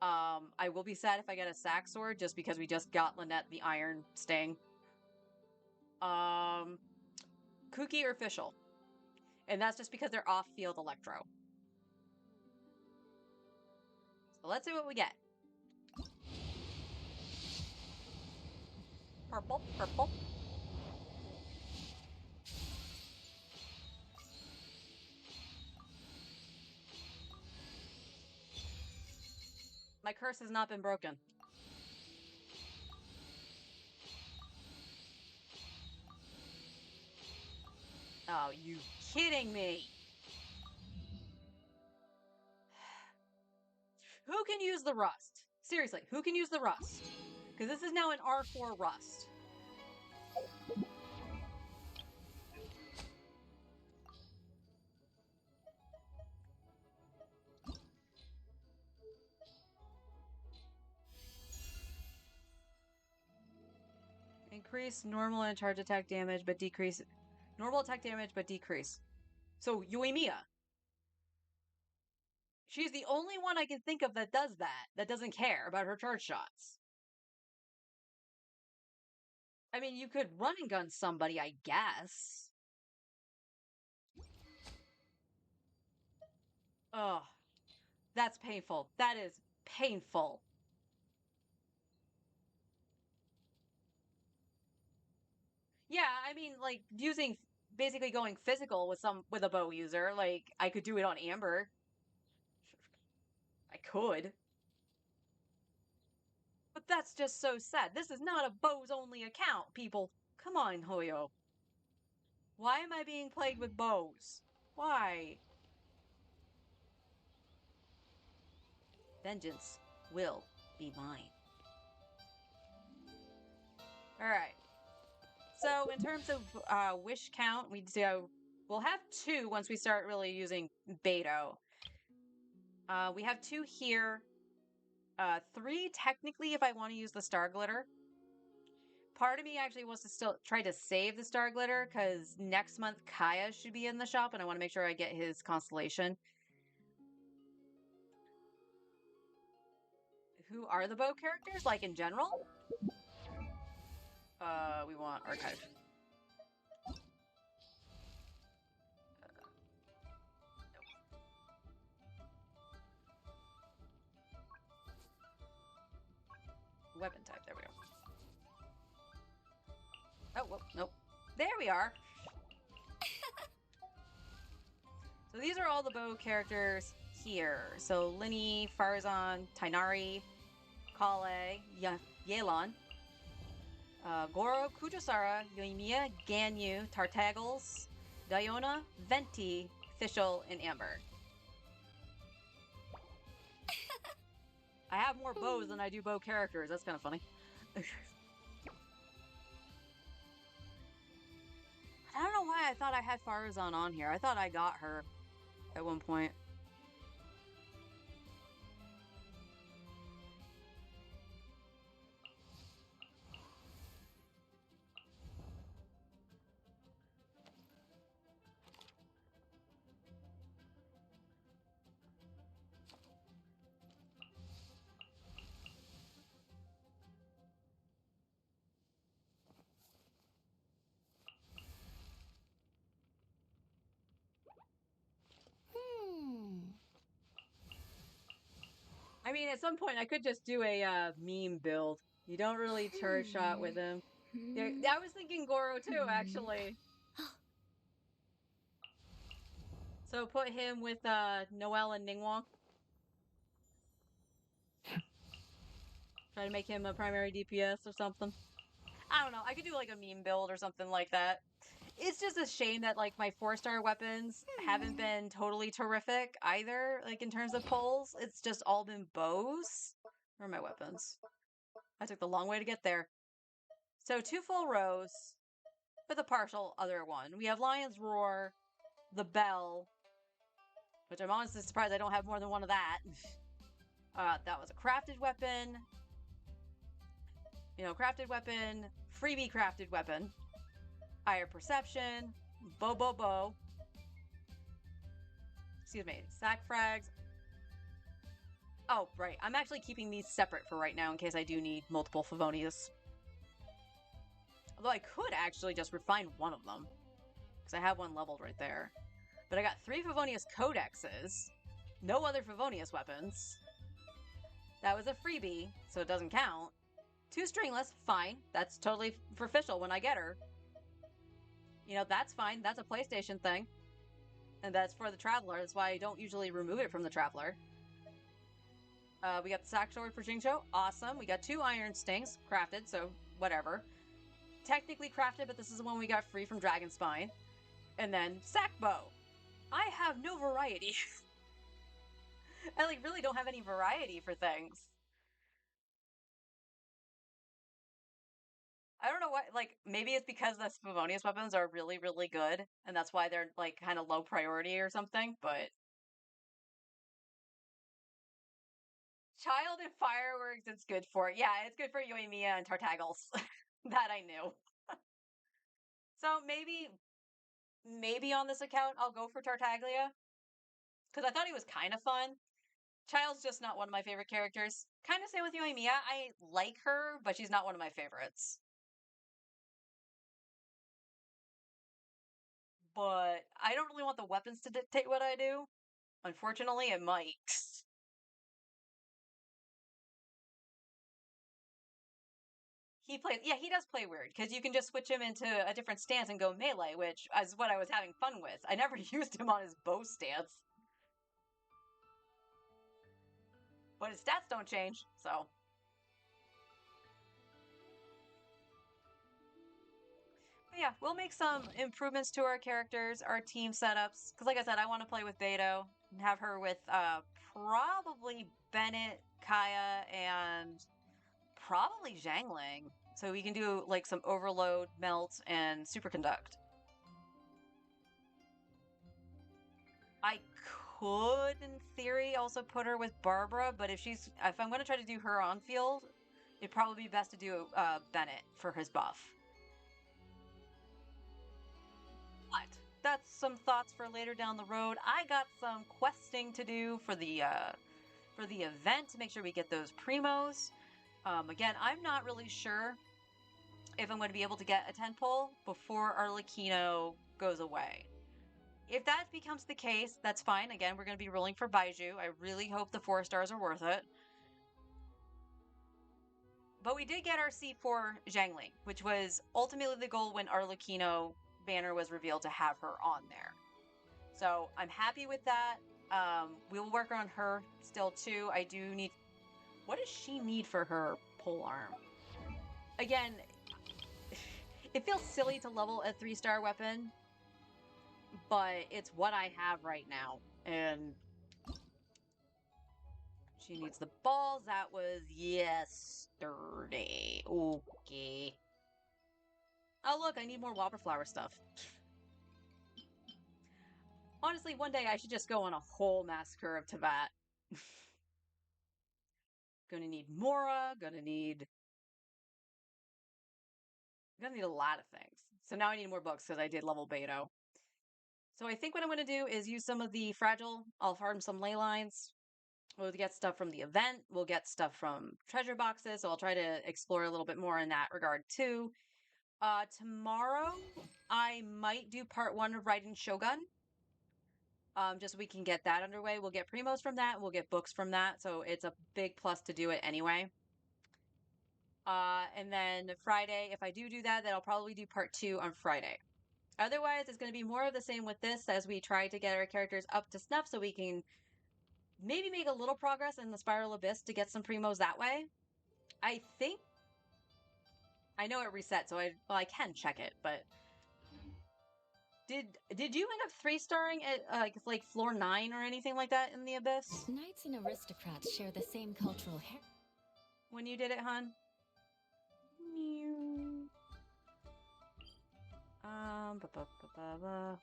I will be sad if I get a sack sword just because we just got Lynette the Iron Sting. Kooky or Fischl. And that's just because they're off-field Electro. So let's see what we get. Purple, purple. My curse has not been broken. Oh, you kidding me? Who can use the rust? Seriously, who can use the rust? Because this is now an R4 rust. Increase normal and charge attack damage, but decrease normal attack damage, but decrease. So Yoimiya. She's the only one I can think of that does that, that doesn't care about her charge shots. I mean, you could run and gun somebody, I guess. Oh, that's painful. That is painful. Yeah, I mean, like using basically going physical with a bow user. Like I could do it on Amber. I could. But that's just so sad. This is not a bows only account, people. Come on, Hoyo. Why am I being plagued with bows? Why? Vengeance will be mine. All right. So in terms of wish count, we'll have 2 once we start really using Beto. We have 2 here. 3 technically if I want to use the Star Glitter. Part of me actually wants to still try to save the Star Glitter because next month Kaya should be in the shop and I want to make sure I get his constellation. Who are the bow characters, like in general? We want Archive. Weapon type, there we go. Oh, whoop, nope. There we are! So these are all the bow characters here. So Linny, Farazan, Tainari, Kale, Yelan, Goro, Kujosara, Yoimiya, Ganyu, Tartagles, Diona, Venti, Fischl, and Amber. I have more bows than I do bow characters. That's kind of funny. I don't know why I thought I had Farazan on here. I thought I got her at one point. I mean, at some point, I could just do a meme build. You don't really charge shot with him. Yeah, I was thinking Goro too, actually. So put him with Noelle and Ningguang. Try to make him a primary DPS or something. I don't know. I could do like a meme build or something like that. It's just a shame that like my 4-star weapons haven't been totally terrific either. Like in terms of pulls, it's just all been bows. Where are my weapons? I took the long way to get there. So 2 full rows with a partial other one. We have Lion's Roar, the Bell, which I'm honestly surprised I don't have more than one of that. That was a crafted weapon. Crafted weapon, freebie crafted weapon, higher perception, bow, excuse me, sack frags. Oh, right. I'm actually keeping these separate for right now in case I do need multiple Favonius. Although I could actually just refine one of them, because I have one leveled right there. But I got 3 Favonius Codexes, no other Favonius weapons. That was a freebie, so it doesn't count. 2 stringless, fine. That's totally for Fischl when I get her. You know, that's fine. That's a PlayStation thing. And that's for the Traveler. That's why I don't usually remove it from the Traveler. We got the Sack Sword for Jingzhou. Awesome. We got 2 Iron Stings crafted, so whatever. Technically crafted, but this is the one we got free from Dragon Spine. And then Sack Bow. I have no variety. I like really don't have any variety for things. I don't know what, like, maybe it's because the Favonius weapons are really, really good, and that's why they're, like, kind of low priority or something, but... Child and Fireworks, it's good for. Yeah, it's good for Yoimiya and Tartaggles. That I knew. So maybe on this account I'll go for Tartaglia, because I thought he was kind of fun. Child's just not one of my favorite characters. Kind of same with Yoimiya. I like her, but she's not one of my favorites. But I don't really want the weapons to dictate what I do. Unfortunately, it might. He does play weird, because you can just switch him into a different stance and go melee, which is what I was having fun with. I never used him on his bow stance. But his stats don't change, so. But yeah, we'll make some improvements to our characters, our team setups, because like I said, I want to play with Beto, and have her with probably Bennett, Kaya, and probably Zhangling. So we can do like some Overload, Melt, and Superconduct. I could, in theory, also put her with Barbara, but if I'm going to try to do her on field, it'd probably be best to do Bennett for his buff. But that's some thoughts for later down the road. I got some questing to do for the event to make sure we get those primos. Again, I'm not really sure if I'm going to be able to get a 10 pull before Arlecchino goes away. If that becomes the case, that's fine. Again, we're going to be rolling for Baiju. I really hope the 4 stars are worth it. But we did get our C4 Zhangling, which was ultimately the goal when Arlecchino banner was revealed to have her on there. So I'm happy with that. We will work on her still too. I do need... What does she need for her pole arm? Again, it feels silly to level a 3-star weapon, but it's what I have right now. And she needs the balls. That was yesterday. Okay. Oh, look, I need more Wildflower stuff. Honestly, one day I should just go on a whole Massacre of Teyvat. Gonna need Mora, gonna need a lot of things. So now I need more books because I did level Beto. So I think what I'm going to do is use some of the Fragile. I'll farm some ley lines. We'll get stuff from the event. We'll get stuff from treasure boxes. So I'll try to explore a little bit more in that regard too. Tomorrow, I might do part 1 of writing Shogun. Just so we can get that underway. We'll get primos from that. We'll get books from that. So it's a big plus to do it anyway. And then Friday, if I do that, then I'll probably do part 2 on Friday. Otherwise, it's going to be more of the same with this as we try to get our characters up to snuff so we can maybe make a little progress in the Spiral Abyss to get some primos that way. I think... I know it reset, so I can check it, but... Did you end up 3-starring at like floor 9 or anything like that in the Abyss? Knights and aristocrats share the same cultural heritage. When you did it, hun? Meow. Ba ba ba ba ba.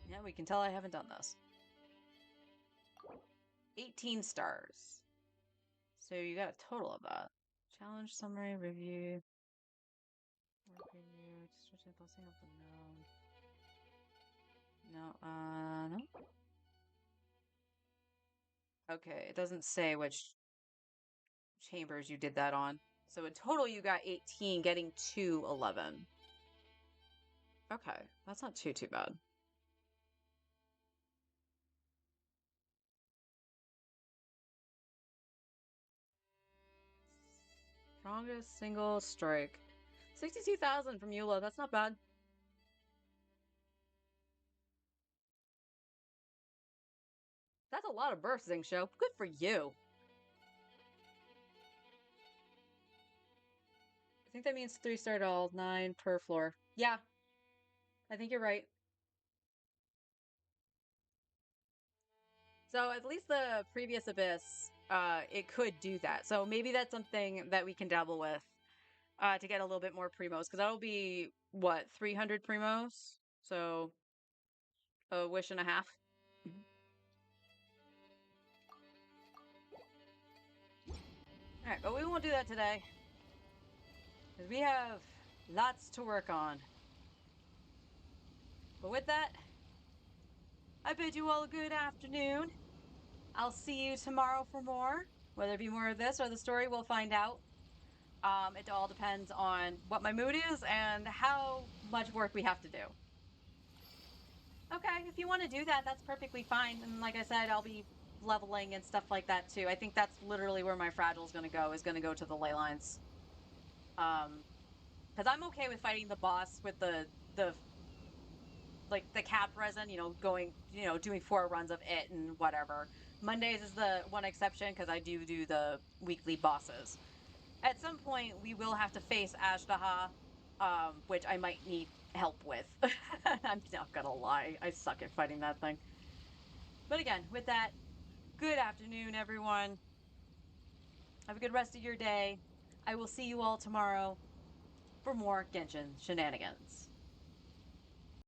Yeah, we can tell I haven't done this. 18 stars. So you got a total of that. Challenge, summary, review. Work review, description, blessing of the known. No, no. Okay, it doesn't say which chambers you did that on. So in total, you got 18, getting to 11. Okay, that's not too bad. Strongest single strike. 62,000 from Eula. That's not bad. That's a lot of bursting, show. Good for you. I think that means 3-star doll, 9 per floor. Yeah, I think you're right. So at least the previous Abyss, it could do that. So maybe that's something that we can dabble with to get a little bit more primos, because that'll be, what, 300 primos? So a wish and a half. All right, but we won't do that today, because we have lots to work on. But with that, I bid you all a good afternoon. I'll see you tomorrow for more. Whether it be more of this or the story, we'll find out. It all depends on what my mood is and how much work we have to do. Okay, if you want to do that, that's perfectly fine. And like I said, I'll be leveling and stuff like that too. I think that's literally where my fragile is going to go to the ley lines. Because I'm okay with fighting the boss with the like the cap resin, going, doing 4 runs of it and whatever. Mondays is the one exception because I do the weekly bosses. At some point, we will have to face Ashtaha, which I might need help with. I'm not gonna lie, I suck at fighting that thing. But again, with that, good afternoon, everyone. Have a good rest of your day. I will see you all tomorrow for more Genshin shenanigans.